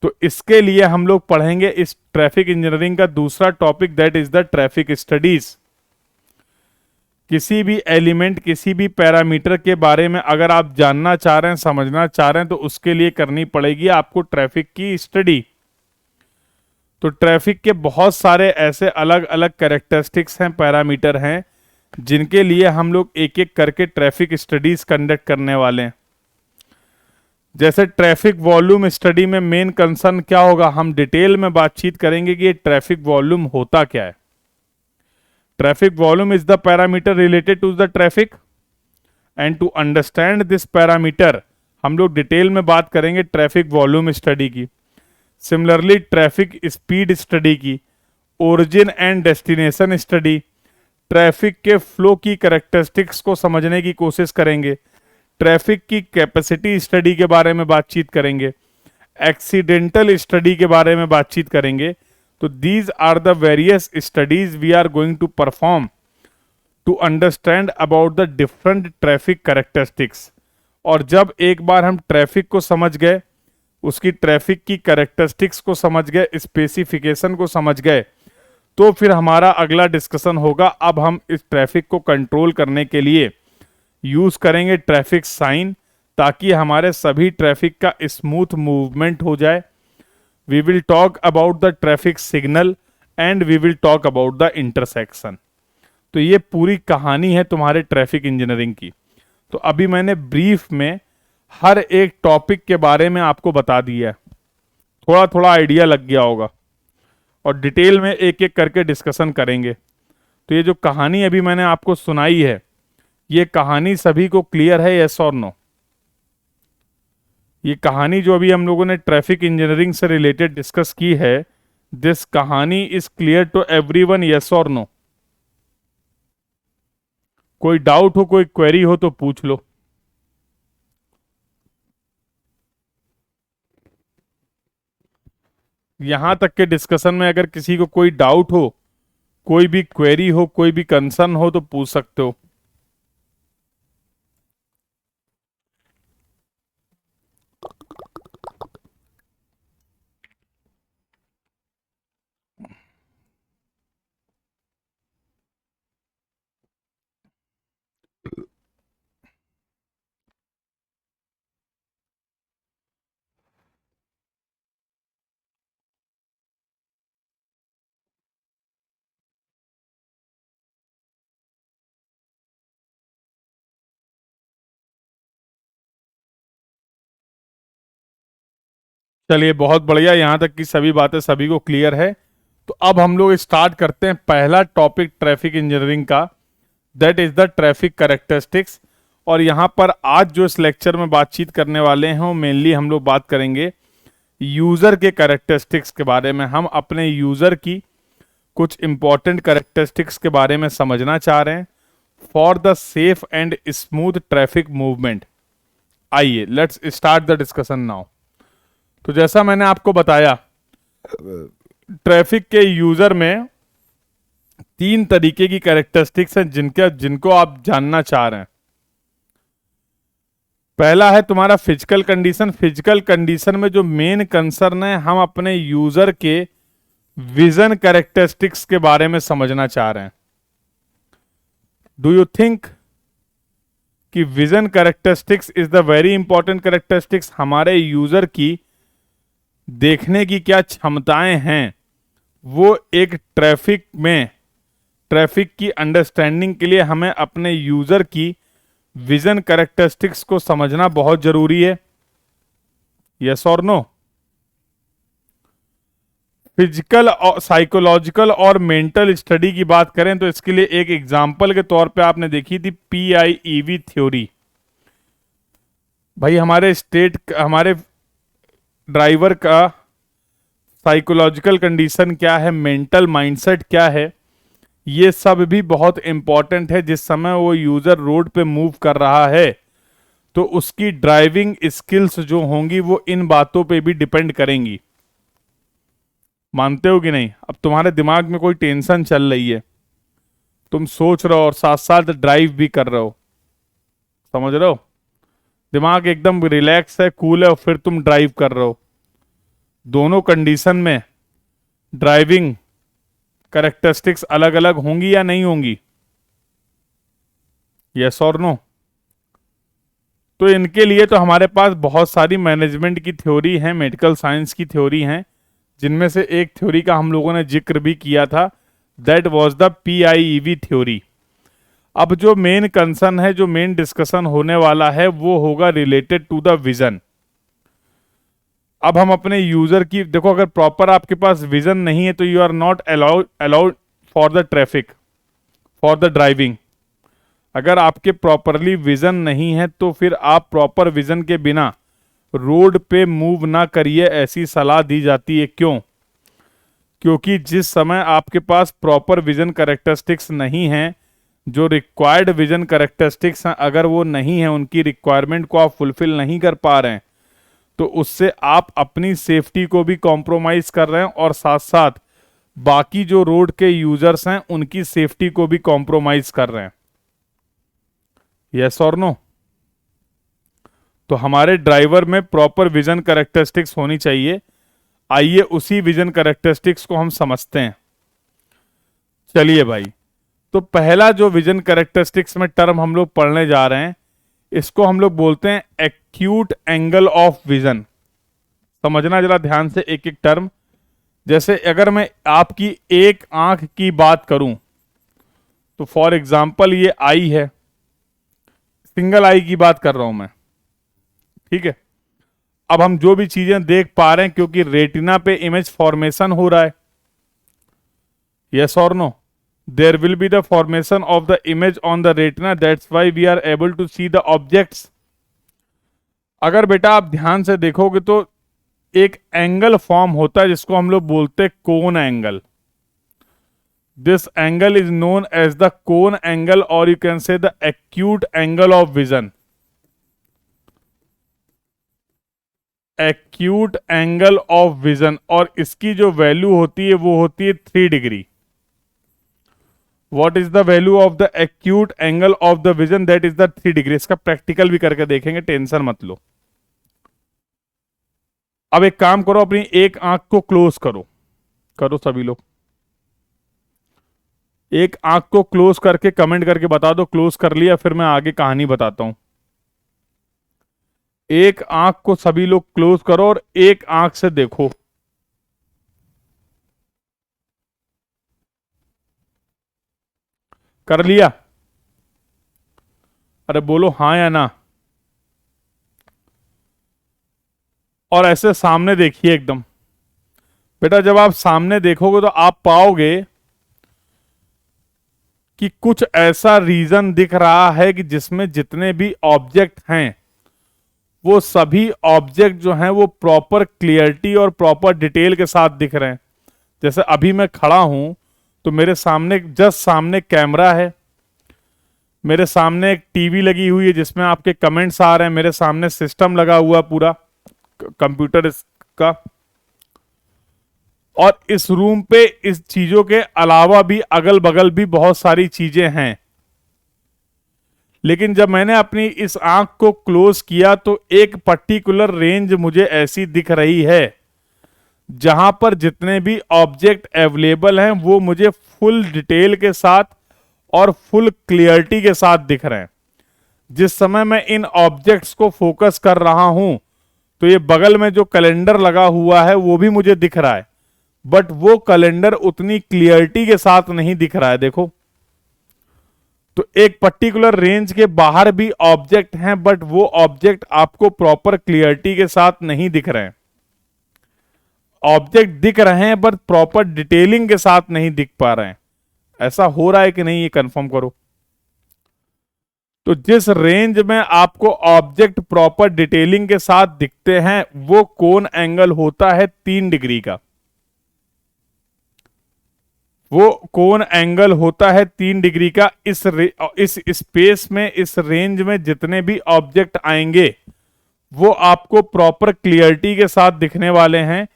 तो इसके लिए हम लोग पढ़ेंगे इस ट्रैफिक इंजीनियरिंग का दूसरा topic, that is the traffic studies. किसी भी एलिमेंट, किसी भी पैरामीटर के बारे में अगर आप जानना चाह रहे हैं, समझना चाह रहे हैं, तो उसके लिए करनी पड़ेगी आपको ट्रैफिक की स्टडी। तो ट्रैफिक के बहुत सारे ऐसे अलग अलग कैरेक्टरिस्टिक्स हैं, पैरामीटर हैं, जिनके लिए हम लोग एक एक करके ट्रैफिक स्टडीज कंडक्ट करने वाले हैं। जैसे ट्रैफिक वॉल्यूम स्टडी में मेन कंसर्न क्या होगा, हम डिटेल में बातचीत करेंगे कि ये ट्रैफिक वॉल्यूम होता क्या है। Traffic volume is the parameter related to the traffic, and to understand this parameter हम लोग डिटेल में बात करेंगे ट्रैफिक वॉल्यूम स्टडी की। सिमिलरली ट्रैफिक स्पीड स्टडी की, origin and destination study, traffic के फ्लो की कैरेक्टरिस्टिक्स को समझने की कोशिश करेंगे, ट्रैफिक की कैपेसिटी स्टडी के बारे में बातचीत करेंगे, एक्सीडेंटल स्टडी के बारे में बातचीत करेंगे। तो these are the various studies we are going to perform to understand about the different traffic characteristics. और जब एक बार हम ट्रैफिक को समझ गए, उसकी ट्रैफिक की कैरेक्टरिस्टिक्स को समझ गए, स्पेसिफिकेशन को समझ गए, तो फिर हमारा अगला डिस्कशन होगा, अब हम इस ट्रैफिक को कंट्रोल करने के लिए यूज करेंगे ट्रैफिक साइन, ताकि हमारे सभी ट्रैफिक का स्मूथ मूवमेंट हो जाए। We will talk about the traffic signal and we will talk about the intersection. तो ये पूरी कहानी है तुम्हारे ट्रैफिक इंजीनियरिंग की। तो अभी मैंने ब्रीफ में हर एक टॉपिक के बारे में आपको बता दिया है, थोड़ा थोड़ा आइडिया लग गया होगा, और डिटेल में एक एक करके डिस्कशन करेंगे। तो ये जो कहानी अभी मैंने आपको सुनाई है, ये कहानी सभी को क्लियर है, यस और नो? ये कहानी जो अभी हम लोगों ने ट्रैफिक इंजीनियरिंग से रिलेटेड डिस्कस की है, दिस कहानी is clear to everyone, yes और नो? कोई डाउट हो, कोई क्वेरी हो तो पूछ लो। यहां तक के डिस्कशन में अगर किसी को कोई डाउट हो, कोई भी क्वेरी हो, कोई भी कंसर्न हो तो पूछ सकते हो। चलिए, बहुत बढ़िया, यहां तक की सभी बातें सभी को क्लियर है। तो अब हम लोग स्टार्ट करते हैं पहला टॉपिक ट्रैफिक इंजीनियरिंग का, that is the traffic characteristics. और यहां पर आज जो इस लेक्चर में बातचीत करने वाले हैं वो मेनली हम लोग बात करेंगे यूजर के कैरेक्टरिस्टिक्स के बारे में। हम अपने यूजर की कुछ इंपॉर्टेंट कैरेक्टरिस्टिक्स के बारे में समझना चाह रहे हैं for the safe and smooth traffic movement. आइए let's start the discussion now. तो जैसा मैंने आपको बताया, ट्रैफिक के यूजर में तीन तरीके की कैरेक्टरिस्टिक्स हैं जिनको आप जानना चाह रहे हैं। पहला है तुम्हारा फिजिकल कंडीशन। फिजिकल कंडीशन में जो मेन कंसर्न है, हम अपने यूजर के विजन कैरेक्टरिस्टिक्स के बारे में समझना चाह रहे हैं। डू यू थिंक कि vision characteristics is the very important characteristics? हमारे यूजर की देखने की क्या क्षमताएं हैं, वो एक ट्रैफिक की अंडरस्टैंडिंग के लिए हमें अपने यूजर की विजन कैरेक्टरिस्टिक्स को समझना बहुत जरूरी है, यस और नो? फिजिकल और साइकोलॉजिकल और मेंटल स्टडी की बात करें तो इसके लिए एक एग्जांपल के तौर पे आपने देखी थी PIEV थ्योरी। भाई हमारे ड्राइवर का साइकोलॉजिकल कंडीशन क्या है, मेंटल माइंडसेट क्या है, ये सब भी बहुत इंपॉर्टेंट है। जिस समय वो यूजर रोड पे मूव कर रहा है तो उसकी ड्राइविंग स्किल्स जो होंगी वो इन बातों पे भी डिपेंड करेंगी। मानते हो कि नहीं? अब तुम्हारे दिमाग में कोई टेंशन चल रही है, तुम सोच रहे हो और साथ साथ ड्राइव भी कर रहे हो, समझ रहे हो? दिमाग एकदम रिलैक्स है, कूल है, और फिर तुम ड्राइव कर रहे हो। दोनों कंडीशन में ड्राइविंग कैरेक्टरिस्टिक्स अलग अलग होंगी या नहीं होंगी, यस और नो? तो इनके लिए तो हमारे पास बहुत सारी मैनेजमेंट की थ्योरी है, मेडिकल साइंस की थ्योरी है, जिनमें से एक थ्योरी का हम लोगों ने जिक्र भी किया था, that was the PIEV theory. अब जो मेन कंसर्न है, जो मेन डिस्कशन होने वाला है, वो होगा रिलेटेड टू द विजन। अब हम अपने यूजर की देखो, अगर प्रॉपर आपके पास विजन नहीं है तो you are not allowed for the traffic, for the driving. अगर आपके प्रॉपरली विजन नहीं है तो फिर आप प्रॉपर विजन के बिना रोड पे मूव ना करिए, ऐसी सलाह दी जाती है। क्यों? क्योंकि जिस समय आपके पास प्रॉपर विजन कैरेक्टरिस्टिक्स नहीं है, जो रिक्वायर्ड विजन कैरेक्टरिस्टिक्स हैं, अगर वो नहीं है, उनकी रिक्वायरमेंट को आप फुलफिल नहीं कर पा रहे हैं, तो उससे आप अपनी सेफ्टी को भी कॉम्प्रोमाइज कर रहे हैं और साथ साथ बाकी जो रोड के यूजर्स हैं उनकी सेफ्टी को भी कॉम्प्रोमाइज कर रहे हैं, यस और नो? तो हमारे ड्राइवर में प्रॉपर विजन कैरेक्टरिस्टिक्स होनी चाहिए। आइए उसी विजन कैरेक्टरिस्टिक्स को हम समझते हैं। चलिए भाई, तो पहला जो विजन कैरेक्टरिस्टिक्स में टर्म हम लोग पढ़ने जा रहे हैं, इसको हम लोग बोलते हैं एक्यूट एंगल ऑफ विजन। समझना जरा ध्यान से एक एक टर्म। जैसे अगर मैं आपकी एक आंख की बात करूं तो फॉर एग्जांपल ये आई है, सिंगल आई की बात कर रहा हूं मैं, ठीक है? अब हम जो भी चीजें देख पा रहे हैं, क्योंकि रेटिना पे इमेज फॉर्मेशन हो रहा है, यस और no? there will be the formation of the image on the retina, that's why we are able to see the objects. अगर बेटा आप ध्यान से देखोगे तो एक एंगल फॉर्म होता है जिसको हम लोग बोलते हैं cone angle. This angle is known as the cone angle और you can say the acute angle of vision. Acute angle of vision, और इसकी जो वैल्यू होती है वो होती है 3 degree. What is the value of the acute angle of the vision? That is the 3 degree. इसका प्रैक्टिकल भी करके देखेंगे, टेंशन मत लो. अब एक काम करो, अपनी एक आंख को क्लोज करो. करो सभी लोग, एक आंख को क्लोज करके कमेंट करके बता दो क्लोज कर लिया, फिर मैं आगे कहानी बताता हूं. एक आंख को सभी लोग क्लोज करो और एक आंख से देखो. कर लिया? अरे बोलो हाँ या ना. और ऐसे सामने देखिए एकदम. बेटा जब आप सामने देखोगे तो आप पाओगे कि कुछ ऐसा रीजन दिख रहा है कि जिसमें जितने भी ऑब्जेक्ट हैं वो सभी ऑब्जेक्ट जो हैं वो प्रॉपर क्लियरिटी और प्रॉपर डिटेल के साथ दिख रहे हैं. जैसे अभी मैं खड़ा हूं तो मेरे सामने, जस्ट सामने कैमरा है, मेरे सामने एक टीवी लगी हुई है जिसमें आपके कमेंट्स आ रहे हैं, मेरे सामने सिस्टम लगा हुआ पूरा कंप्यूटर का, और इस रूम पे इस चीजों के अलावा भी अगल बगल भी बहुत सारी चीजें हैं. लेकिन जब मैंने अपनी इस आंख को क्लोज किया तो एक पर्टिकुलर रेंज मुझे ऐसी दिख रही है जहां पर जितने भी ऑब्जेक्ट अवेलेबल हैं वो मुझे फुल डिटेल के साथ और फुल क्लियरिटी के साथ दिख रहे हैं. जिस समय मैं इन ऑब्जेक्ट्स को फोकस कर रहा हूं तो ये बगल में जो कैलेंडर लगा हुआ है वो भी मुझे दिख रहा है, बट वो कैलेंडर उतनी क्लियरिटी के साथ नहीं दिख रहा है. देखो, तो एक पर्टिकुलर रेंज के बाहर भी ऑब्जेक्ट हैं बट वो ऑब्जेक्ट आपको प्रॉपर क्लियरिटी के साथ नहीं दिख रहे हैं. ऑब्जेक्ट दिख रहे हैं बट प्रॉपर डिटेलिंग के साथ नहीं दिख पा रहे हैं. ऐसा हो रहा है कि नहीं, ये कंफर्म करो. तो जिस रेंज में आपको ऑब्जेक्ट प्रॉपर डिटेलिंग के साथ दिखते हैं वो कोन एंगल होता है 3 डिग्री का. वो कोन एंगल होता है 3 डिग्री का. इस स्पेस में, इस रेंज में जितने भी ऑब्जेक्ट आएंगे वो आपको प्रॉपर क्लियरिटी के साथ दिखने वाले हैं.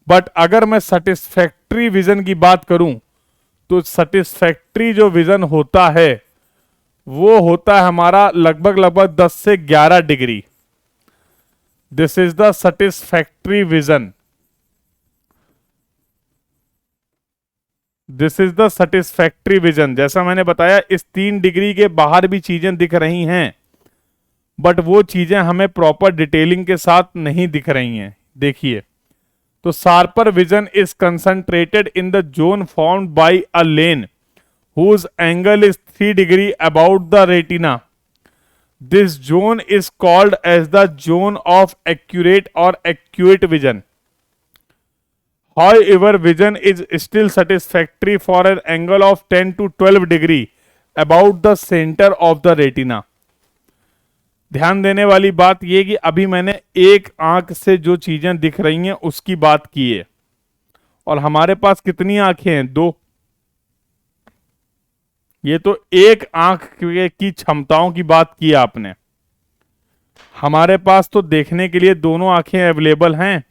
बट अगर मैं सेटिस्फैक्ट्री विजन की बात करूं तो सेटिस्फैक्ट्री जो विजन होता है वो होता है हमारा लगभग 10 से 11 degree. This is the satisfactory vision. This is the satisfactory vision. जैसा मैंने बताया, इस 3 डिग्री के बाहर भी चीजें दिख रही हैं बट वो चीजें हमें प्रॉपर डिटेलिंग के साथ नहीं दिख रही हैं. देखिए, तो sharper vision is concentrated in the zone formed by a lane whose angle is 3 degree about the retina. This zone is called as the zone of accurate or acute vision. However, vision is still satisfactory for an angle of 10 to 12 degree about the center of the retina. ध्यान देने वाली बात यह कि अभी मैंने एक आंख से जो चीजें दिख रही हैं उसकी बात की है, और हमारे पास कितनी आंखें हैं? 2. ये तो एक आंख की क्षमताओं की बात की आपने. हमारे पास तो देखने के लिए दोनों आंखें अवेलेबल हैं.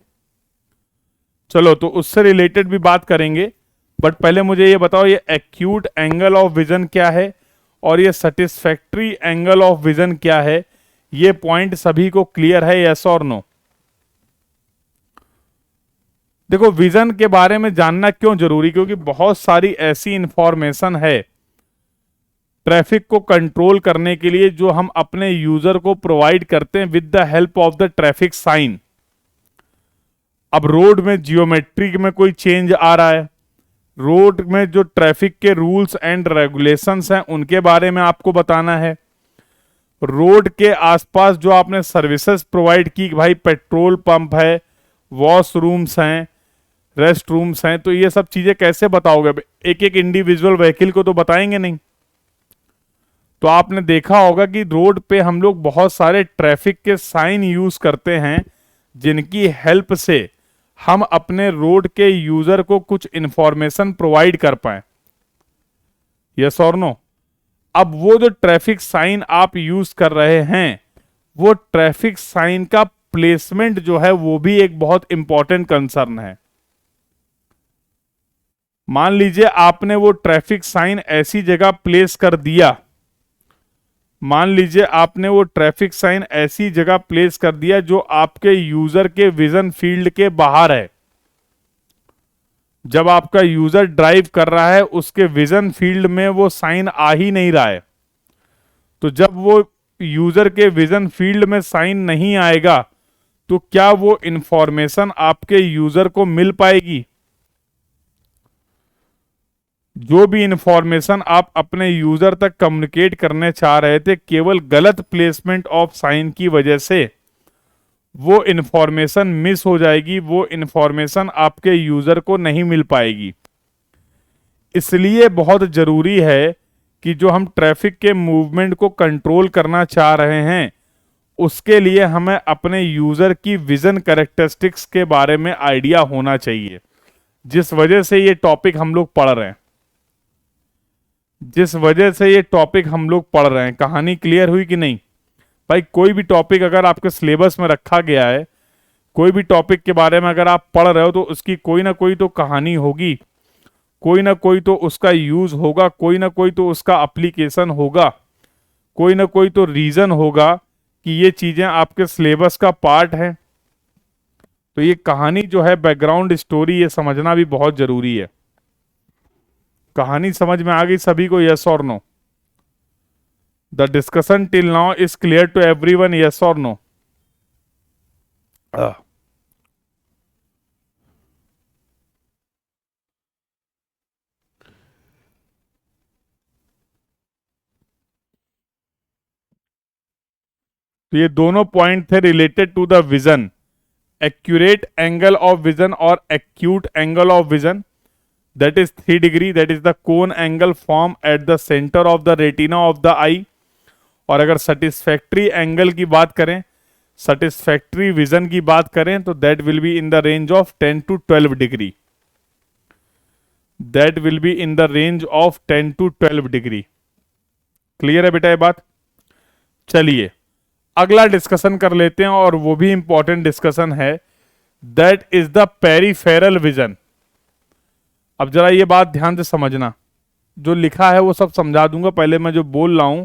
चलो, तो उससे रिलेटेड भी बात करेंगे, बट पहले मुझे ये बताओ ये एक्यूट एंगल ऑफ विजन क्या है और ये सेटिस्फैक्ट्री एंगल ऑफ विजन क्या है. ये पॉइंट सभी को क्लियर है, यस और नो? देखो, विजन के बारे में जानना क्यों जरूरी, क्योंकि बहुत सारी ऐसी इंफॉर्मेशन है ट्रैफिक को कंट्रोल करने के लिए जो हम अपने यूजर को प्रोवाइड करते हैं with the help of the traffic sign. अब रोड में जियोमेट्री में कोई चेंज आ रहा है, रोड में जो ट्रैफिक के रूल्स एंड रेगुलेशंस हैं उनके बारे में आपको बताना है. रोड के आसपास जो आपने सर्विसेज प्रोवाइड की, भाई पेट्रोल पंप है, वॉशरूम्स हैं, रेस्ट रूम्स हैं, तो ये सब चीजें कैसे बताओगे? एक एक इंडिविजुअल व्हीकल को तो बताएंगे नहीं। तो आपने देखा होगा कि रोड पे हम लोग बहुत सारे ट्रैफिक के साइन यूज करते हैं, जिनकी हेल्प से हम अपने रोड के यूजर को कुछ इंफॉर्मेशन प्रोवाइड कर पाए। यस और नो? अब वो जो ट्रैफिक साइन आप यूज कर रहे हैं, वो ट्रैफिक साइन का प्लेसमेंट जो है वो भी एक बहुत इंपॉर्टेंट कंसर्न है। मान लीजिए आपने वो ट्रैफिक साइन ऐसी जगह प्लेस कर दिया, मान लीजिए आपने वो ट्रैफिक साइन ऐसी जगह प्लेस कर दिया जो आपके यूजर के विजन फील्ड के बाहर है। जब आपका यूजर ड्राइव कर रहा है उसके विजन फील्ड में वो साइन आ ही नहीं रहा है। तो जब वो यूजर के विजन फील्ड में साइन नहीं आएगा तो क्या वो इंफॉर्मेशन आपके यूजर को मिल पाएगी? जो भी इंफॉर्मेशन आप अपने यूजर तक कम्युनिकेट करने चाह रहे थे, केवल गलत प्लेसमेंट ऑफ साइन की वजह से वो इंफॉर्मेशन मिस हो जाएगी, वो इंफॉर्मेशन आपके यूजर को नहीं मिल पाएगी। इसलिए बहुत जरूरी है कि जो हम ट्रैफिक के मूवमेंट को कंट्रोल करना चाह रहे हैं, उसके लिए हमें अपने यूजर की विजन कैरेक्टरिस्टिक्स के बारे में आइडिया होना चाहिए। जिस वजह से ये टॉपिक हम लोग पढ़ रहे हैं, कहानी क्लियर हुई कि नहीं? भाई कोई भी टॉपिक अगर आपके सिलेबस में रखा गया है, कोई भी टॉपिक के बारे में अगर आप पढ़ रहे हो, तो उसकी कोई ना कोई तो कहानी होगी, कोई ना कोई तो उसका यूज होगा, कोई ना कोई तो उसका एप्लीकेशन होगा, कोई ना कोई तो रीजन होगा कि ये चीजें आपके सिलेबस का पार्ट है। तो ये कहानी जो है, बैकग्राउंड स्टोरी, ये समझना भी बहुत जरूरी है। कहानी समझ में आ गई सभी को? यस और no? The discussion till now is clear to everyone? Yes और नो? तो ये दोनों पॉइंट थे related to the vision. Accurate angle of vision और acute angle of vision, that is 3 degree, that is the cone angle form at the center of the retina of the eye। और अगर satisfactory angle की बात करें, satisfactory vision की बात करें, तो that will be in the range of 10 to 12 degree, that will be in the range of 10 to 12 degree. Clear है बेटा ये बात? चलिए अगला डिस्कशन कर लेते हैं, और वो भी इंपॉर्टेंट डिस्कशन है, that is the peripheral vision. अब जरा ये बात ध्यान से समझना, जो लिखा है वो सब समझा दूंगा, पहले मैं जो बोल रहा हूं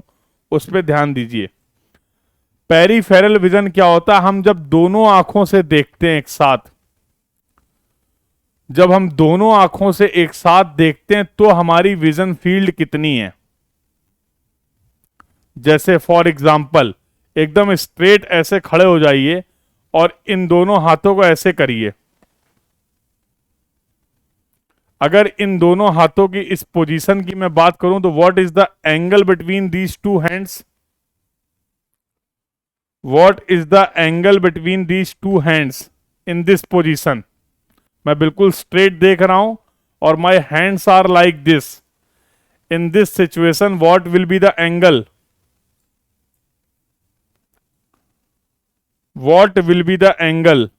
उस पर ध्यान दीजिए। पेरिफेरल विजन क्या होता है? हम जब दोनों आंखों से देखते हैं एक साथ, जब हम दोनों आंखों से एक साथ देखते हैं तो हमारी विजन फील्ड कितनी है। जैसे फॉर एग्जाम्पल, एकदम स्ट्रेट ऐसे खड़े हो जाइए और इन दोनों हाथों को ऐसे करिए। अगर इन दोनों हाथों की इस पोजीशन की मैं बात करूं, तो what is the angle between these two hands? What is the angle between these two hands in this position? मैं बिल्कुल स्ट्रेट देख रहा हूं और my hands are like this. In this situation what will be the angle? What will be the angle?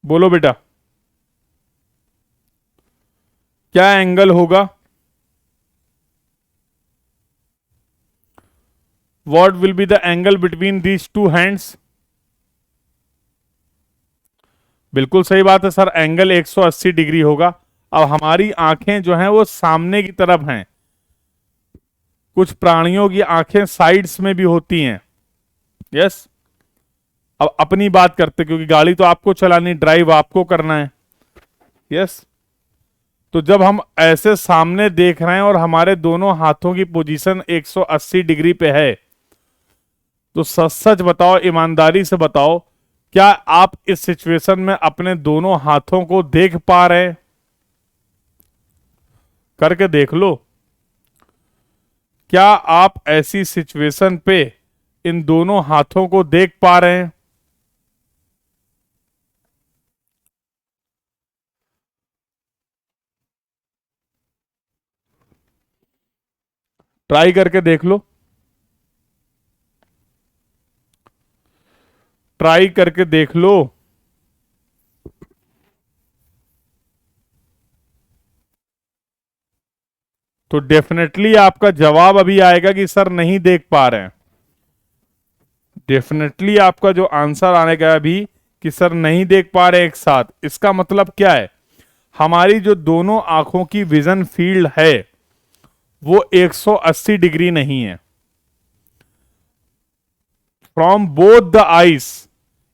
बोलो बेटा, क्या angle होगा? What will be the angle between these two hands? बिल्कुल सही बात है सर, एंगल 180 डिग्री होगा। अब हमारी आंखें जो हैं वो सामने की तरफ हैं, कुछ प्राणियों की आंखें साइड्स में भी होती हैं। यस। अब अपनी बात करते, क्योंकि गाड़ी तो आपको चलानी, ड्राइव आपको करना है। यस। तो जब हम ऐसे सामने देख रहे हैं और हमारे दोनों हाथों की पोजीशन 180 डिग्री पे है, तो सच सच बताओ, ईमानदारी से बताओ, क्या आप इस सिचुएशन में अपने दोनों हाथों को देख पा रहे हैं? करके देख लो। क्या आप ऐसी सिचुएशन पे इन दोनों हाथों को देख पा रहे हैं? ट्राई करके देख लो, ट्राई करके देख लो। तो डेफिनेटली आपका जवाब अभी आएगा कि सर नहीं देख पा रहे हैं। डेफिनेटली आपका जो आंसर आने का है अभी कि सर नहीं देख पा रहे एक साथ, इसका मतलब क्या है, हमारी जो दोनों आंखों की विजन फील्ड है वो 180 डिग्री नहीं है। From both the eyes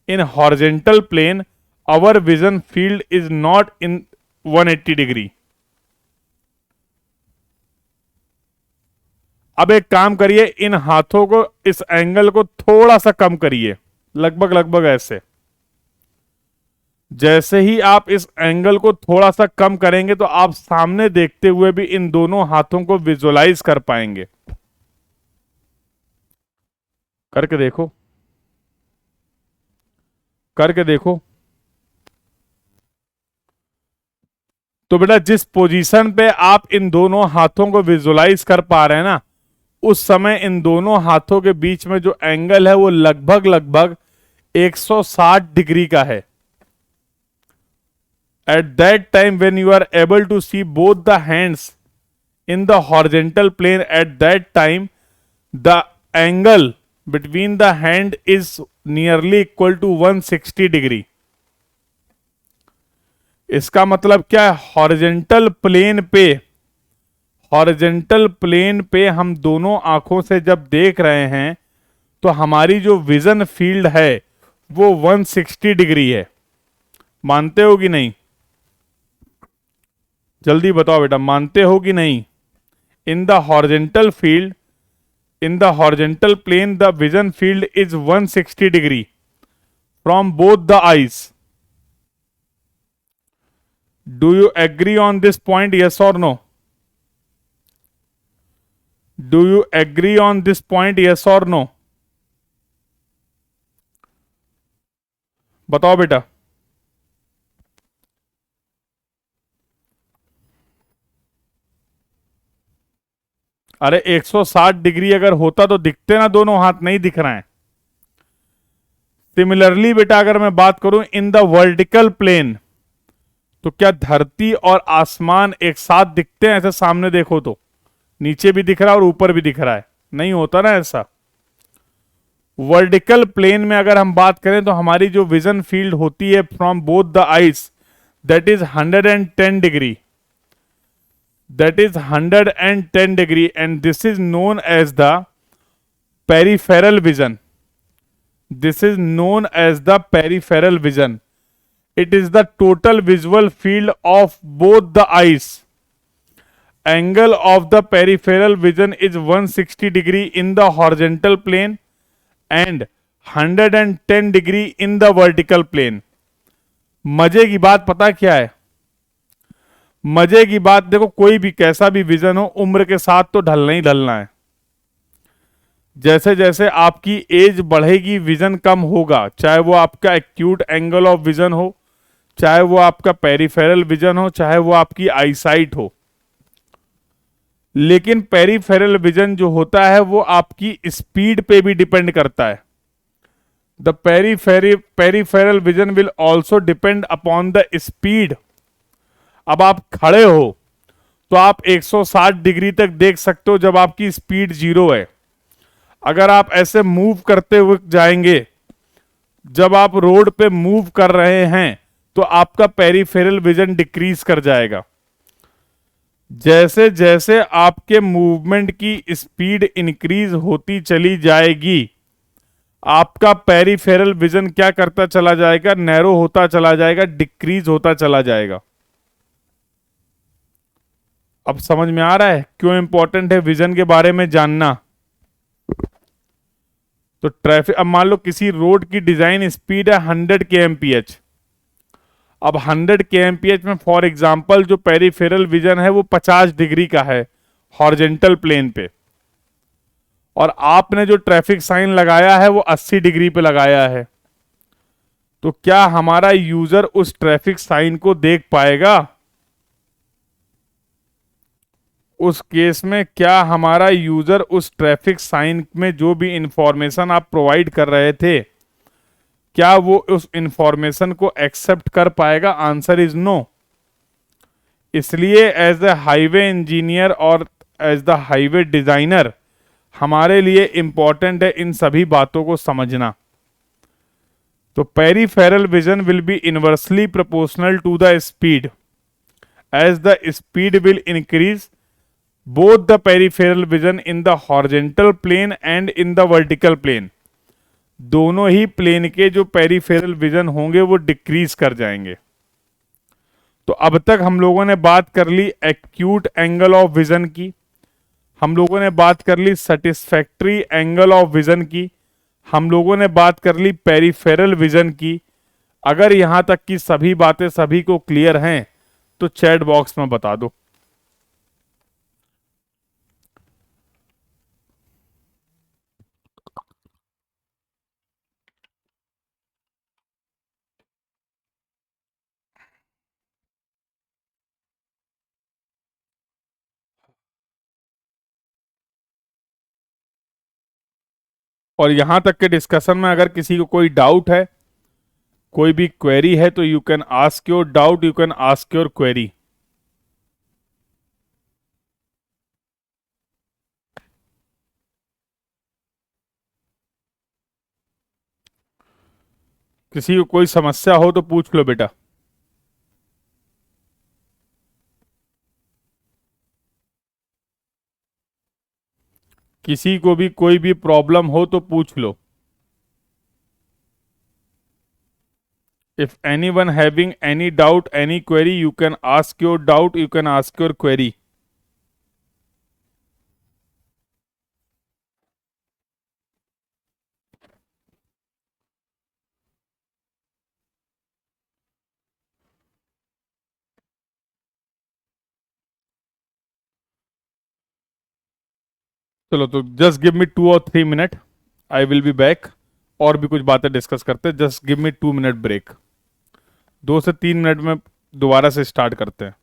in horizontal plane our vision field is not in 180 degree. अब एक काम करिए, इन हाथों को, इस एंगल को थोड़ा सा कम करिए, लगभग लगभग ऐसे। जैसे ही आप इस एंगल को थोड़ा सा कम करेंगे तो आप सामने देखते हुए भी इन दोनों हाथों को विजुअलाइज कर पाएंगे। करके देखो, करके देखो। तो बेटा जिस पोजीशन पे आप इन दोनों हाथों को विजुअलाइज कर पा रहे हैं ना, उस समय इन दोनों हाथों के बीच में जो एंगल है वो लगभग लगभग 160 डिग्री का है। At that time when you are able to see both the hands in the horizontal plane, at that time the angle between the hand is nearly equal to 160 degree. इसका मतलब क्या है, हॉरिजेंटल प्लेन पे, horizontal plane पे हम दोनों आंखों से जब देख रहे हैं तो हमारी जो विजन फील्ड है वो 160 डिग्री है। मानते हो कि नहीं, जल्दी बताओ बेटा, मानते हो कि नहीं। In the horizontal field, in the horizontal plane the vision field is 160 degree from both the eyes. Do you agree on this point, yes और no? Do you agree on this point, yes और no? बताओ बेटा। अरे 160 degree अगर होता तो दिखते ना दोनों हाथ, नहीं दिख रहे हैं। सिमिलरली बेटा अगर मैं बात करूं इन द वर्टिकल प्लेन, तो क्या धरती और आसमान एक साथ दिखते हैं ऐसे सामने देखो तो? नीचे भी दिख रहा है और ऊपर भी दिख रहा है, नहीं होता ना ऐसा। वर्टिकल प्लेन में अगर हम बात करें तो हमारी जो विजन फील्ड होती है from both the eyes, that is 110 degree, that is 110 degree, and this is known as the peripheral vision. This is known as the peripheral vision. It is the total visual field of both the eyes. Angle of the peripheral vision is 160 degree in the horizontal plane and 110 degree in the vertical plane. मजे की बात पता क्या है, मजे की बात देखो, कोई भी कैसा भी विजन हो उम्र के साथ तो ढलना ही ढलना है। जैसे जैसे आपकी एज बढ़ेगी विजन कम होगा, चाहे वो आपका एक्यूट एंगल ऑफ विजन हो, चाहे वो आपका पेरिफेरल विजन हो, चाहे वो आपकी आईसाइट हो। लेकिन पेरिफेरल विजन जो होता है वो आपकी स्पीड पे भी डिपेंड करता है। The peripheral vision will also depend upon the speed. अब आप खड़े हो तो आप 160 डिग्री तक देख सकते हो जब आपकी स्पीड 0 है। अगर आप ऐसे मूव करते हुए जाएंगे, जब आप रोड पे मूव कर रहे हैं तो आपका पेरिफेरल विजन डिक्रीज कर जाएगा। जैसे जैसे आपके मूवमेंट की स्पीड इंक्रीज होती चली जाएगी, आपका पेरिफेरल विजन क्या करता चला जाएगा, नैरो होता चला जाएगा, डिक्रीज होता चला जाएगा। अब समझ में आ रहा है क्यों इंपॉर्टेंट है विजन के बारे में जानना। तो ट्रैफिक, अब मान लो किसी रोड की डिजाइन स्पीड है 100 kmph। अब 100 kmph में फॉर एग्जांपल जो पेरिफेरल विजन है वो 50 डिग्री का है हॉरिजेंटल प्लेन पे, और आपने जो ट्रैफिक साइन लगाया है वो 80 डिग्री पे लगाया है। तो क्या हमारा यूजर उस ट्रैफिक साइन को देख पाएगा? उस केस में क्या हमारा यूजर उस ट्रैफिक साइन में जो भी इंफॉर्मेशन आप प्रोवाइड कर रहे थे, क्या वो उस इंफॉर्मेशन को एक्सेप्ट कर पाएगा? Answer is no. इसलिए एज द हाईवे इंजीनियर और एज द हाईवे डिजाइनर हमारे लिए इंपॉर्टेंट है इन सभी बातों को समझना। तो peripheral vision will be inversely proportional to the speed. As the speed will increase, both the peripheral vision in the horizontal plane and in the vertical plane, दोनों ही plane के जो पेरीफेरल विजन होंगे वो डिक्रीज कर जाएंगे। तो अब तक हम लोगों ने बात कर ली एक्यूट एंगल ऑफ विजन की, हम लोगों ने बात कर ली सेटिस्फैक्ट्री एंगल ऑफ विजन की, हम लोगों ने बात कर ली पेरीफेरल विजन की। अगर यहां तक की सभी बातें सभी को क्लियर हैं तो चैट बॉक्स में बता दो। और यहां तक के डिस्कशन में अगर किसी को कोई डाउट है, कोई भी क्वेरी है, तो you can ask your doubt, you can ask your query. किसी को कोई समस्या हो तो पूछ लो बेटा। किसी को भी कोई भी प्रॉब्लम हो तो पूछ लो। If anyone having any doubt, any query, you can ask your doubt, you can ask your query. चलो तो जस्ट गिव मी 2 और 3 minute, I will be back. और भी कुछ बातें डिस्कस करते हैं, just give me 2 minute break. 2 से 3 मिनट में दोबारा से स्टार्ट करते हैं।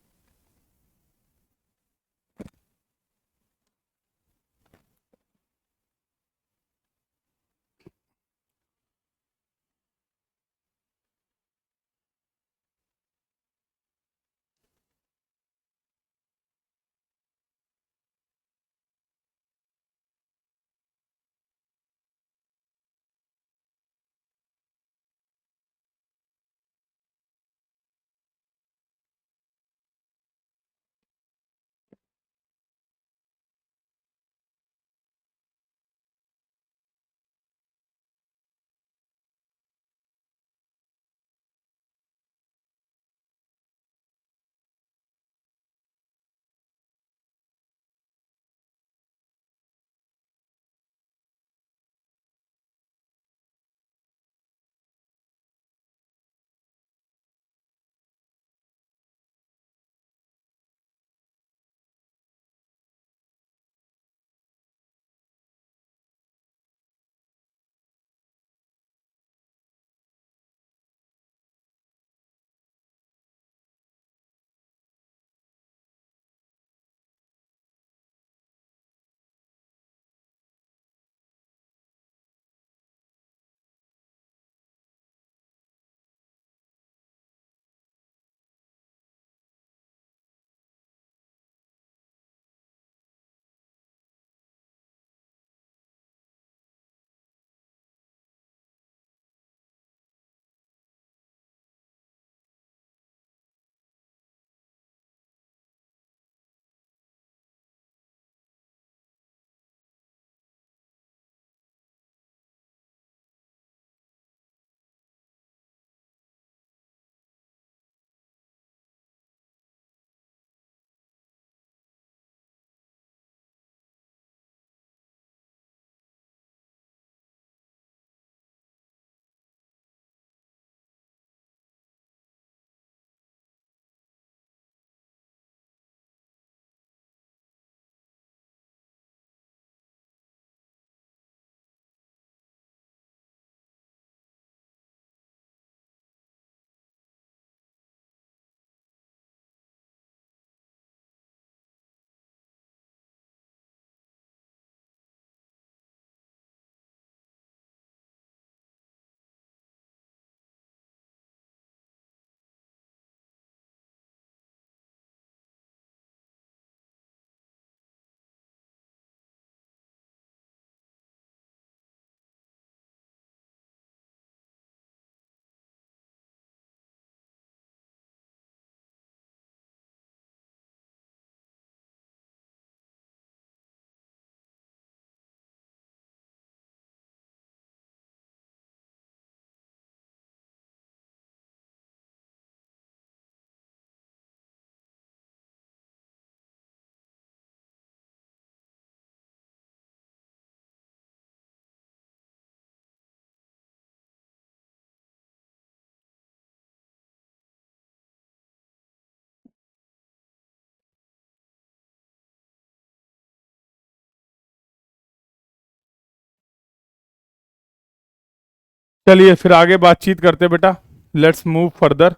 चलिए फिर आगे बातचीत करते बेटा, लेट्स मूव फर्दर।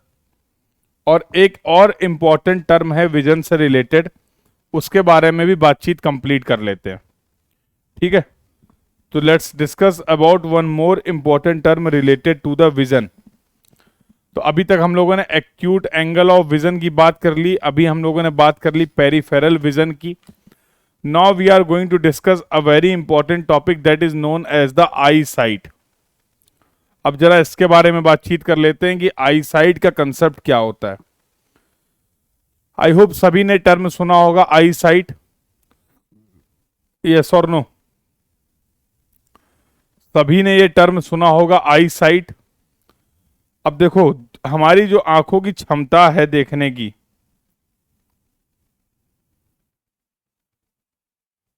और एक और इम्पॉर्टेंट टर्म है विजन से रिलेटेड, उसके बारे में भी बातचीत कंप्लीट कर लेते हैं, ठीक है। तो let's discuss about one more important term related to the vision. तो अभी तक हम लोगों ने एक्यूट एंगल ऑफ विजन की बात कर ली, अभी हम लोगों ने बात कर ली पेरिफेरल विजन की। Now we are going to discuss a very important topic that is known as the eyesight. अब जरा इसके बारे में बातचीत कर लेते हैं कि आई साइट का कंसेप्ट क्या होता है। आई होप सभी ने टर्म सुना होगा आई साइट, यस और नो? सभी ने ये टर्म सुना होगा आई साइट। अब देखो, हमारी जो आंखों की क्षमता है देखने की,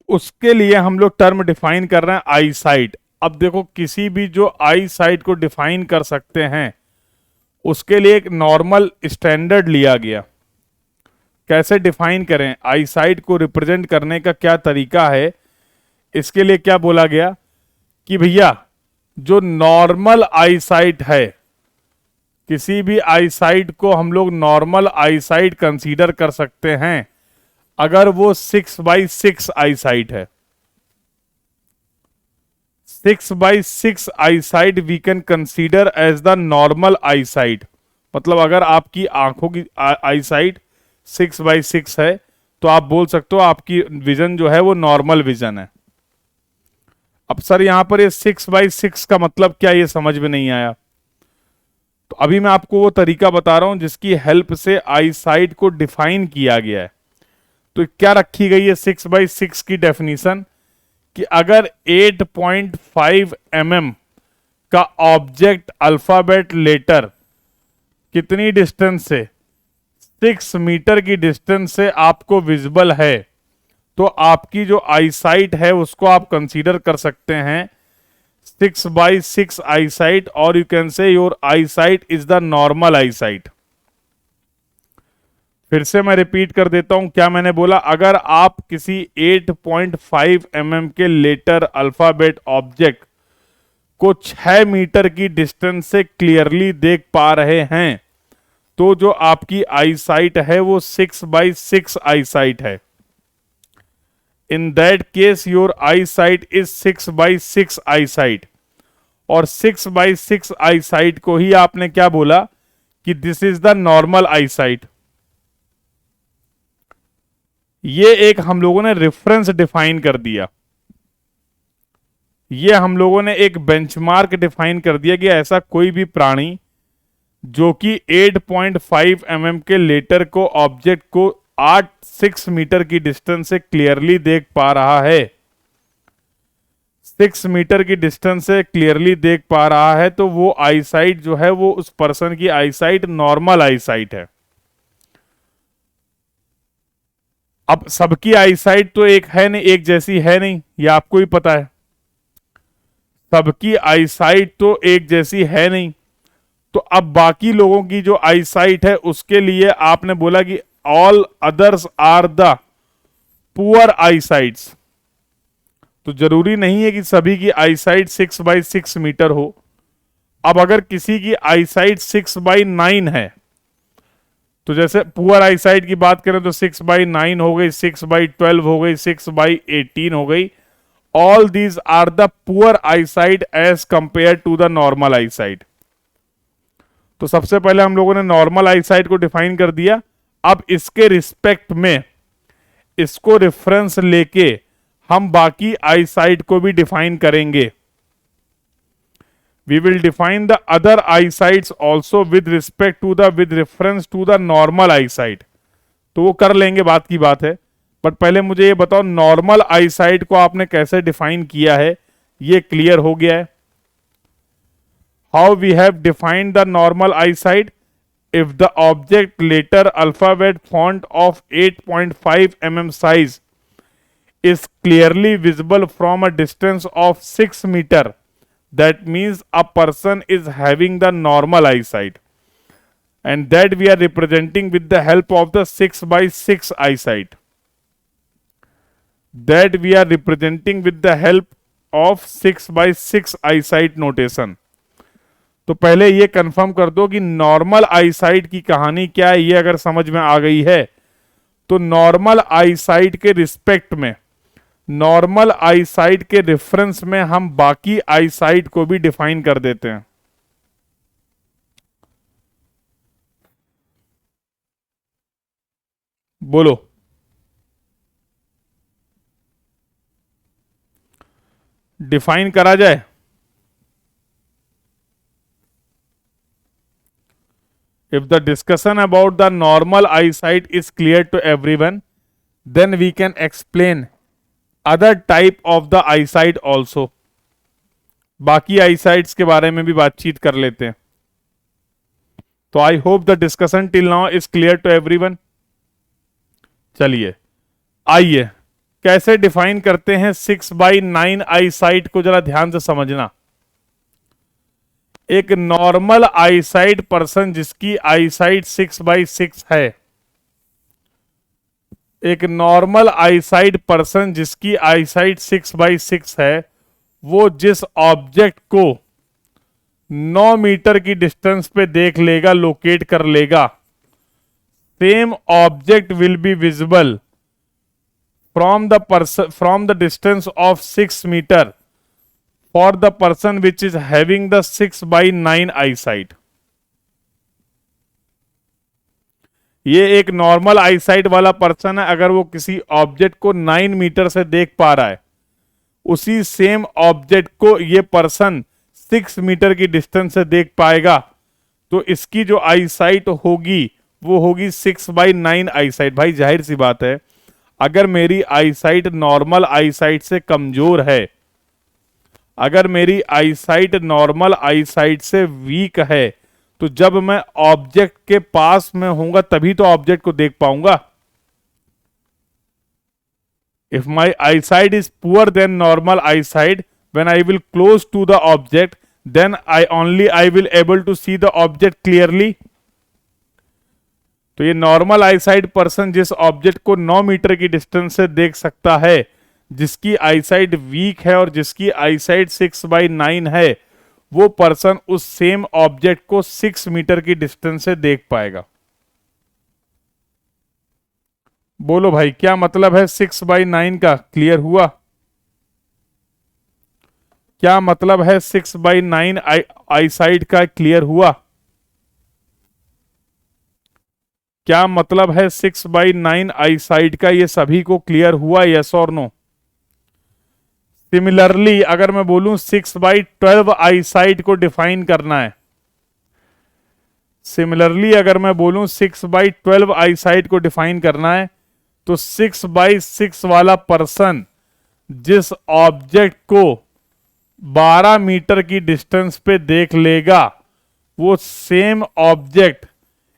उसके लिए हम लोग टर्म डिफाइन कर रहे हैं आई साइट। अब देखो, किसी भी जो आई साइट को डिफाइन कर सकते हैं उसके लिए एक नॉर्मल स्टैंडर्ड लिया गया। कैसे डिफाइन करें, आई साइट को रिप्रेजेंट करने का क्या तरीका है, इसके लिए क्या बोला गया कि भैया जो नॉर्मल आई साइट है, किसी भी आई साइट को हम लोग नॉर्मल आई साइट कंसीडर कर सकते हैं अगर वो 6/6 आई साइट है। 6/6 eye sight we can consider as the normal I sight. मतलब अगर आपकी आंखों की आई साइट 6/6 है तो आप बोल सकते हो आपकी विजन जो है वो नॉर्मल विजन है। अब सर यहां पर ये 6/6 का मतलब क्या, ये समझ में नहीं आया। तो अभी मैं आपको वो तरीका बता रहा हूं जिसकी हेल्प से आई साइट को डिफाइन किया गया है। तो क्या रखी गई है 6/6 की डेफिनेशन, कि अगर 8.5 mm का ऑब्जेक्ट अल्फाबेट लेटर कितनी डिस्टेंस से, 6 मीटर की डिस्टेंस से आपको विजिबल है, तो आपकी जो आई साइट है उसको आप कंसीडर कर सकते हैं 6/6 आई साइट, और यू कैन से your I site is the normal I site. फिर से मैं रिपीट कर देता हूं, क्या मैंने बोला, अगर आप किसी 8.5 mm के लेटर अल्फाबेट ऑब्जेक्ट को 6 मीटर की डिस्टेंस से क्लियरली देख पा रहे हैं तो जो आपकी आई साइट है वो 6/6 आई साइट है। In that case your I site is 6/6 eye site. और 6/6 आई साइट को ही आपने क्या बोला कि this is the normal I site. ये एक हम लोगों ने रेफरेंस डिफाइन कर दिया, ये हम लोगों ने एक बेंचमार्क डिफाइन कर दिया कि ऐसा कोई भी प्राणी जो कि 8.5 mm के लेटर को ऑब्जेक्ट को 6 मीटर की डिस्टेंस से क्लियरली देख पा रहा है, 6 मीटर की डिस्टेंस से क्लियरली देख पा रहा है, तो वो आई साइट जो है वो उस पर्सन की आई साइट नॉर्मल आई साइट है। अब सबकी आई साइट तो एक है नहीं, एक जैसी है नहीं, ये आपको ही पता है। सबकी आई साइट तो एक जैसी है नहीं, तो अब बाकी लोगों की जो आई साइट है उसके लिए आपने बोला कि all others are the poor eyesights. तो जरूरी नहीं है कि सभी की आई साइट 6/6 मीटर हो। अब अगर किसी की आई साइट 6/9 है, तो जैसे पुअर आई साइट की बात करें तो 6/9 हो गई, 6/12 हो गई, 6/18 हो गई। All these are the poor eyesight as compare to the normal I site. तो सबसे पहले हम लोगों ने नॉर्मल आई साइट को डिफाइन कर दिया। अब इसके रिस्पेक्ट में, इसको रेफरेंस लेके हम बाकी आई साइट को भी डिफाइन करेंगे। We will define the other eyesights also with respect to the with reference to the normal eyesight। तो वो कर लेंगे, बात की बात है। बट पहले मुझे ये बताओ नॉर्मल आईसाइट को आपने कैसे डिफाइन किया है, ये क्लियर हो गया है। How we have defined the normal eyesight, if the object letter alphabet font of 8.5 mm size is clearly visible from a distance of 6 meter, that means a person is having the normal eyesight, and that we are representing with the help of the 6/6 eyesight, that we are representing with the help of 6/6 eyesight notation। तो पहले ये confirm कर दो कि normal eyesight की कहानी क्या है। ये अगर समझ में आ गई है तो नॉर्मल आईसाइट के रिस्पेक्ट में, नॉर्मल आईसाइट के रेफरेंस में हम बाकी आईसाइट को भी डिफाइन कर देते हैं। बोलो, डिफाइन करा जाए। If the discussion about the normal eyesight is clear to everyone, then we can explain other type of the eyesight also. बाकी eyesights के बारे में भी बातचीत कर लेते हैं। तो I hope the discussion till now is clear to everyone. चलिए आइए कैसे डिफाइन करते हैं 6/9 आईसाइट को जरा ध्यान से समझना। एक नॉर्मल आईसाइट पर्सन जिसकी आईसाइट 6/6 है, एक नॉर्मल आईसाइट पर्सन जिसकी आईसाइट 6/6 है, वो जिस ऑब्जेक्ट को 9 मीटर की डिस्टेंस पे देख लेगा, लोकेट कर लेगा, same object will be visible from the distance of 6 meter for the person which is having the 6/9 eyesight. ये एक नॉर्मल आईसाइट वाला पर्सन है। अगर वो किसी ऑब्जेक्ट को 9 मीटर से देख पा रहा है, उसी सेम ऑब्जेक्ट को ये पर्सन 6 मीटर की डिस्टेंस से देख पाएगा, तो इसकी जो आईसाइट होगी वो होगी 6/9 आईसाइट। भाई जाहिर सी बात है, अगर मेरी आईसाइट नॉर्मल आईसाइट से कमजोर है, अगर मेरी आईसाइट नॉर्मल आईसाइट से वीक है, तो जब मैं ऑब्जेक्ट के पास में होऊंगा तभी तो ऑब्जेक्ट को देख पाऊंगा। If my eyesight is poor then normal eyesight, when I will close to the object, then I will able to see the object clearly. तो ये नॉर्मल आईसाइट पर्सन जिस ऑब्जेक्ट को 9 मीटर की डिस्टेंस से देख सकता है, जिसकी आईसाइट वीक है और जिसकी आईसाइट 6/9 है, वो पर्सन उस सेम ऑब्जेक्ट को 6 मीटर की डिस्टेंस से देख पाएगा। बोलो भाई, क्या मतलब है 6/9 का? क्लियर हुआ? क्या मतलब है 6/9 आईसाइट का? क्लियर हुआ? क्या मतलब है 6/9 आईसाइट का? ये सभी को क्लियर हुआ? यस और नो? सिमिलरली अगर मैं बोलूं 6/12 आईसाइट को डिफाइन करना है, सिमिलरली अगर मैं बोलूं 6/12 आईसाइट को डिफाइन करना है, तो 6/6 वाला पर्सन जिस ऑब्जेक्ट को 12 मीटर की डिस्टेंस पे देख लेगा, वो सेम ऑब्जेक्ट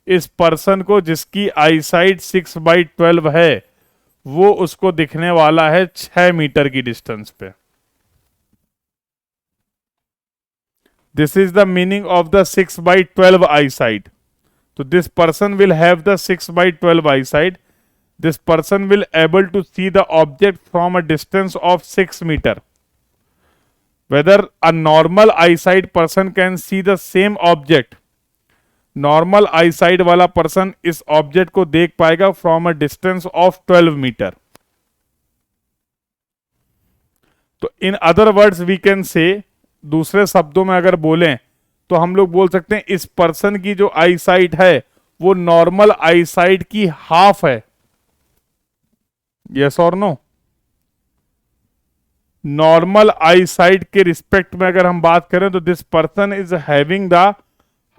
इस पर्सन को जिसकी आईसाइट 6/12 है, वो उसको दिखने वाला है 6 मीटर की डिस्टेंस पे। This is the meaning of the 6/12 eyesight. So this person will have the 6/12 eyesight. This person will able to see the object from a distance of 6 meter. Whether a normal eyesight person can see the same object, normal eyesight वाला person इस object को देख पाएगा from a distance of 12 metre. तो in other words we can say, दूसरे शब्दों में अगर बोलें तो हम लोग बोल सकते हैं इस पर्सन की जो आईसाइट है वो नॉर्मल आईसाइट की हाफ है। यस और नो? नॉर्मल आईसाइट के रिस्पेक्ट में अगर हम बात करें तो this person is having the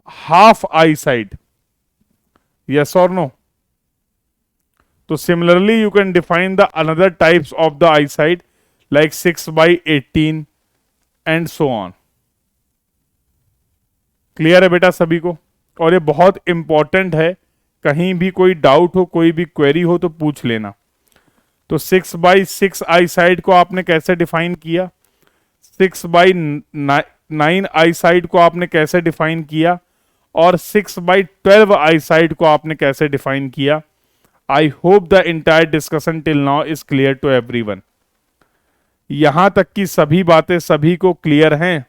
half eyesight. Yes और नो? तो similarly you can define the another types of the eyesight like 6/18 and so on. Clear है बेटा सभी को? और ये बहुत इंपॉर्टेंट है, कहीं भी कोई डाउट हो, कोई भी क्वेरी हो तो पूछ लेना। तो 6/6 आईसाइट को आपने कैसे डिफाइन किया, 6/9 आईसाइट को आपने कैसे डिफाइन किया, और 6/12 आईसाइट को आपने कैसे डिफाइन किया। I hope the entire discussion till now is clear to everyone. यहां तक की सभी बातें सभी को क्लियर हैं?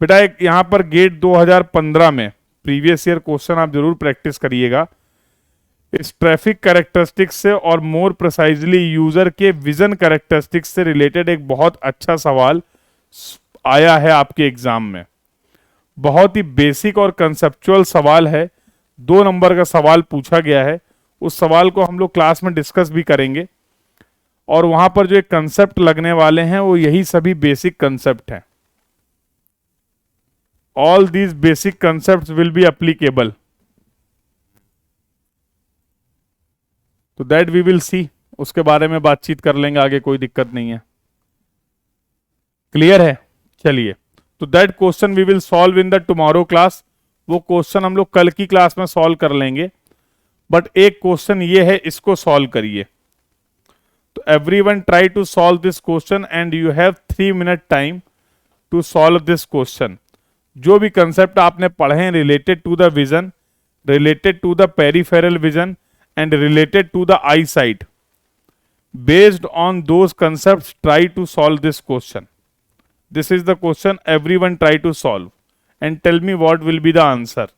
बेटा एक यहाँ पर गेट 2015 में प्रीवियस ईयर क्वेश्चन आप जरूर प्रैक्टिस करिएगा। इस ट्रैफिक कैरेक्टरिस्टिक्स से और मोर प्रिसाइजली यूजर के विजन कैरेक्टरिस्टिक्स से रिलेटेड एक बहुत अच्छा सवाल आया है आपके एग्जाम में। बहुत ही बेसिक और कंसेप्चुअल सवाल है, 2 नंबर का सवाल पूछा गया है। उस सवाल को हम लोग क्लास में डिस्कस भी करेंगे और वहां पर जो एक कंसेप्ट लगने वाले हैं वो यही सभी बेसिक कंसेप्ट हैं। All these basic concept will be applicable, तो दैट वी विल सी, उसके बारे में बातचीत कर लेंगे आगे, कोई दिक्कत नहीं है। क्लियर है? चलिए, तो that question we will solve in the tomorrow class. वो क्वेश्चन हम लोग कल की क्लास में सॉल्व कर लेंगे, बट एक क्वेश्चन ये है, इसको सॉल्व करिए। तो everyone try to solve this question and you have 3 minute time to solve this question. जो भी कंसेप्ट आपने पढ़े हैं related to the vision, related to the peripheral vision and related to the eyesight, based on those concepts try to solve this question. This is the question everyone try to solve and tell me what will be the answer.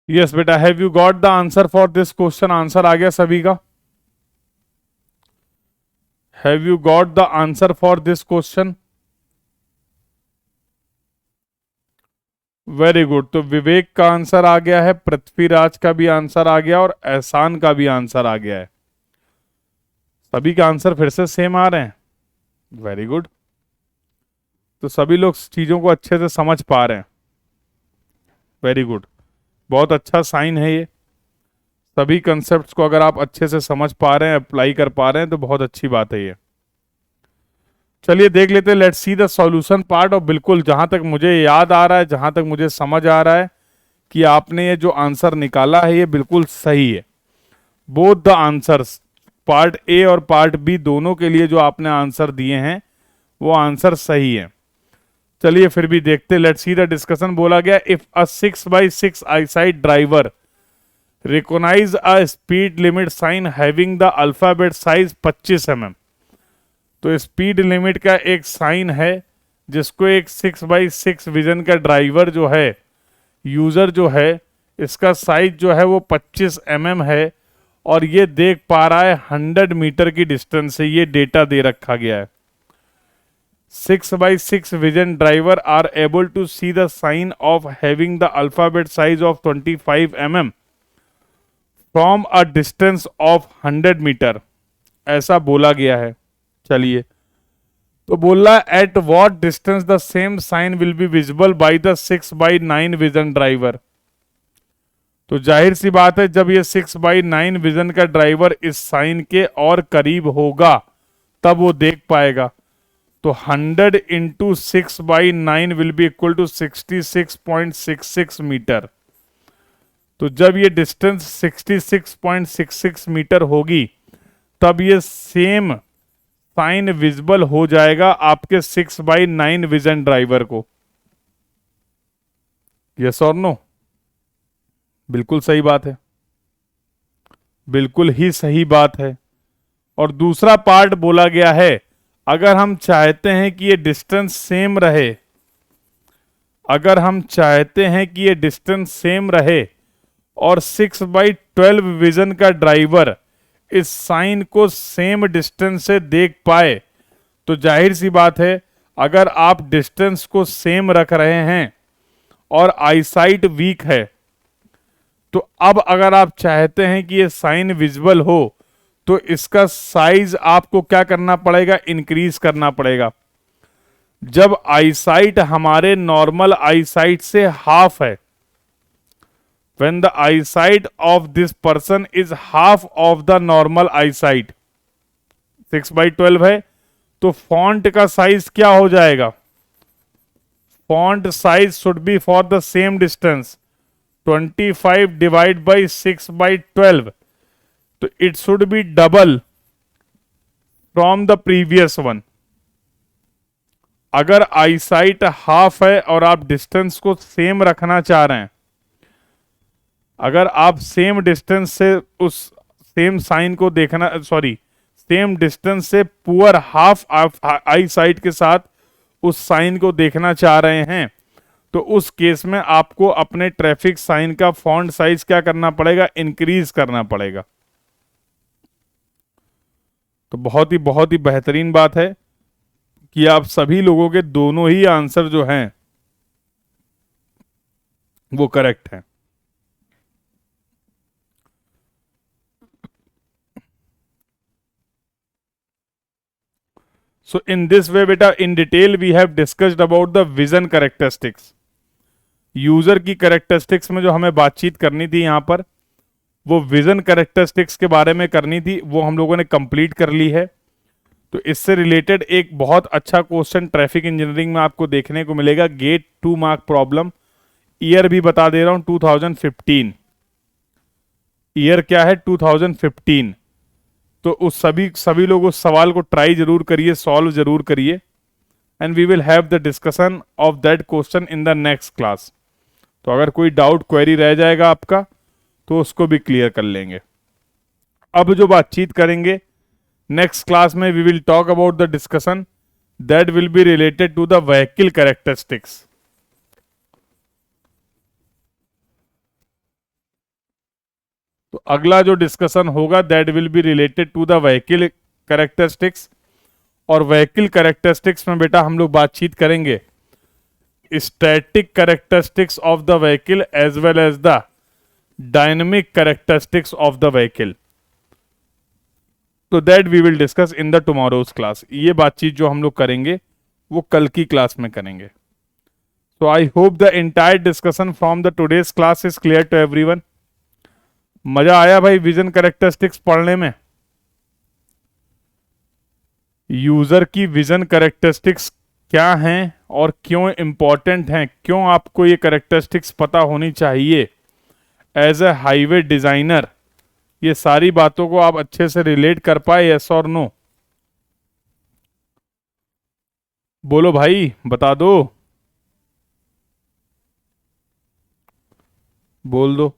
Yes बेटा, have you got the answer for this question? Answer आ गया सभी का? Have you got the answer for this question? Very good. तो विवेक का answer आ गया है, पृथ्वीराज का भी आंसर आ गया और एहसान का भी आंसर आ गया है। सभी का आंसर फिर से सेम आ रहे हैं। Very good. तो सभी लोग चीजों को अच्छे से समझ पा रहे हैं। वेरी गुड, बहुत अच्छा साइन है ये। सभी कंसेप्ट्स को अगर आप अच्छे से समझ पा रहे हैं, अप्लाई कर पा रहे हैं, तो बहुत अच्छी बात है ये। चलिए देख लेते हैं, let's see the solution part. और बिल्कुल जहां तक मुझे याद आ रहा है, जहां तक मुझे समझ आ रहा है कि आपने ये जो आंसर निकाला है ये बिल्कुल सही है। Both the answers, part A और पार्ट बी दोनों के लिए जो आपने आंसर दिए हैं वो आंसर सही है। चलिए फिर भी देखते, लेट्स सी द डिस्कशन। बोला गया if a 6x6 eyesight driver recognise a speed limit sign having the alphabet size 25 mm। तो स्पीड लिमिट का एक साइन है जिसको एक 6x6 विजन का ड्राइवर जो है, यूजर जो है, इसका साइज जो है वो 25 mm है और ये देख पा रहा है 100 मीटर की डिस्टेंस से। ये डेटा दे रखा गया है। 6x6 vision driver are able to see the sign of having the alphabet size of 25 mm from a distance of 100 metre, ऐसा बोला गया है। चलिए, तो बोला at what distance the same sign will be visible by the 6x9 vision driver. तो जाहिर सी बात है, जब ये 6x9 विजन का ड्राइवर इस साइन के और करीब होगा तब वो देख पाएगा। तो 100 into 6/9 will be equal to 66.66 metre. तो जब ये डिस्टेंस 66.66 मीटर होगी तब ये सेम साइन विजिबल हो जाएगा आपके 6x9 विजन ड्राइवर को। यस और नो? बिल्कुल सही बात है, बिल्कुल ही सही बात है। और दूसरा पार्ट बोला गया है, अगर हम चाहते हैं कि ये डिस्टेंस सेम रहे, अगर हम चाहते हैं कि ये डिस्टेंस सेम रहे और 6/12 विजन का ड्राइवर इस साइन को सेम डिस्टेंस से देख पाए, तो जाहिर सी बात है अगर आप डिस्टेंस को सेम रख रहे हैं और आईसाइट वीक है, तो अब अगर आप चाहते हैं कि ये साइन विजिबल हो तो इसका साइज आपको क्या करना पड़ेगा? इंक्रीज करना पड़ेगा। जब आईसाइट हमारे नॉर्मल आईसाइट से हाफ है, when the eyesight of this person is half of the normal eyesight, 6/12 है, तो फॉन्ट का साइज क्या हो जाएगा? Font size should be for the same distance 25 divide by 6/12, तो it should be double from the previous one. अगर eyesight half है और आप डिस्टेंस को सेम रखना चाह रहे हैं, अगर आप सेम डिस्टेंस से उस सेम साइन को देखना, सॉरी, सेम डिस्टेंस से पुअर हाफ आई साइट के साथ उस साइन को देखना चाह रहे हैं, तो उस केस में आपको अपने ट्रैफिक साइन का फॉन्ट साइज क्या करना पड़ेगा? इंक्रीज करना पड़ेगा। तो बहुत ही बेहतरीन बात है कि आप सभी लोगों के दोनों ही आंसर जो हैं वो करेक्ट हैं। So in this way बेटा, in detail we have discussed about the vision characteristics। User की कैरेक्टरिस्टिक्स में जो हमें बातचीत करनी थी यहाँ पर, वो विजन कैरेक्टरिस्टिक्स के बारे में करनी थी, वो हम लोगों ने कंप्लीट कर ली है। तो इससे रिलेटेड एक बहुत अच्छा क्वेश्चन ट्रैफिक इंजीनियरिंग में आपको देखने को मिलेगा, गेट 2 मार्क प्रॉब्लम। ईयर भी बता दे रहा हूं, 2015। ईयर क्या है? 2015। तो उस सभी लोग उस सवाल को ट्राई जरूर करिए, सॉल्व जरूर करिए, and we will have the discussion of that question in the next class. तो अगर कोई डाउट क्वेरी रह जाएगा आपका तो उसको भी क्लियर कर लेंगे। अब जो बातचीत करेंगे नेक्स्ट क्लास में, we will talk about the discussion that will be related to the vehicle characteristics. तो अगला जो डिस्कशन होगा that will be related to the vehicle characteristics. और व्हीकल कैरेक्टरिस्टिक्स में बेटा हम लोग बातचीत करेंगे static characteristics of the vehicle as well as the dynamic characteristics of the vehicle. तो that we will discuss in the tomorrow's class. ये बातचीत जो हम लोग करेंगे वो कल की क्लास में करेंगे। So I hope the entire discussion from the today's class is clear to everyone. मजा आया भाई विजन कैरेक्टरिस्टिक्स पढ़ने में? यूजर की विजन कैरेक्टरिस्टिक्स क्या हैं और क्यों इंपॉर्टेंट हैं, क्यों आपको ये कैरेक्टरिस्टिक्स पता होनी चाहिए एज ए हाईवे डिजाइनर, ये सारी बातों को आप अच्छे से रिलेट कर पाए, यस और नो? बोलो भाई, बता दो, बोल दो।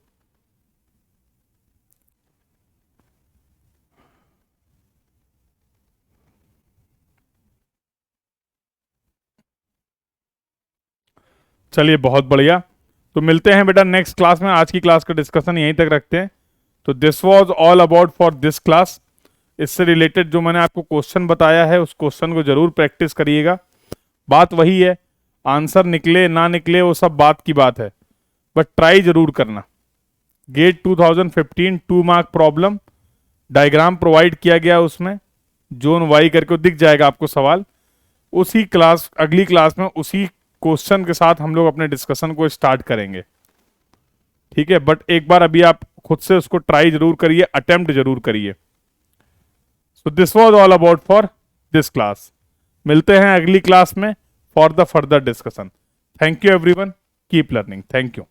चलिए बहुत बढ़िया। तो मिलते हैं बेटा नेक्स्ट क्लास में। आज की क्लास का डिस्कशन यहीं तक रखते हैं। तो this was all about for this class. इससे रिलेटेड जो मैंने आपको क्वेश्चन बताया है उस क्वेश्चन को जरूर प्रैक्टिस करिएगा। बात वही है, आंसर निकले ना निकले वो सब बात की बात है, बट ट्राई जरूर करना। GATE 2015 2 mark problem, diagram provide किया गया, उसमें जोन वाई करके दिख जाएगा आपको सवाल। उसी क्लास, अगली क्लास में उसी क्वेश्चन के साथ हम लोग अपने डिस्कशन को स्टार्ट करेंगे, ठीक है? बट एक बार अभी आप खुद से उसको ट्राई जरूर करिए, अटेम्प्ट जरूर करिए। So this was all about for this class. मिलते हैं अगली क्लास में for the further discussion. Thank you everyone, keep learning. Thank you.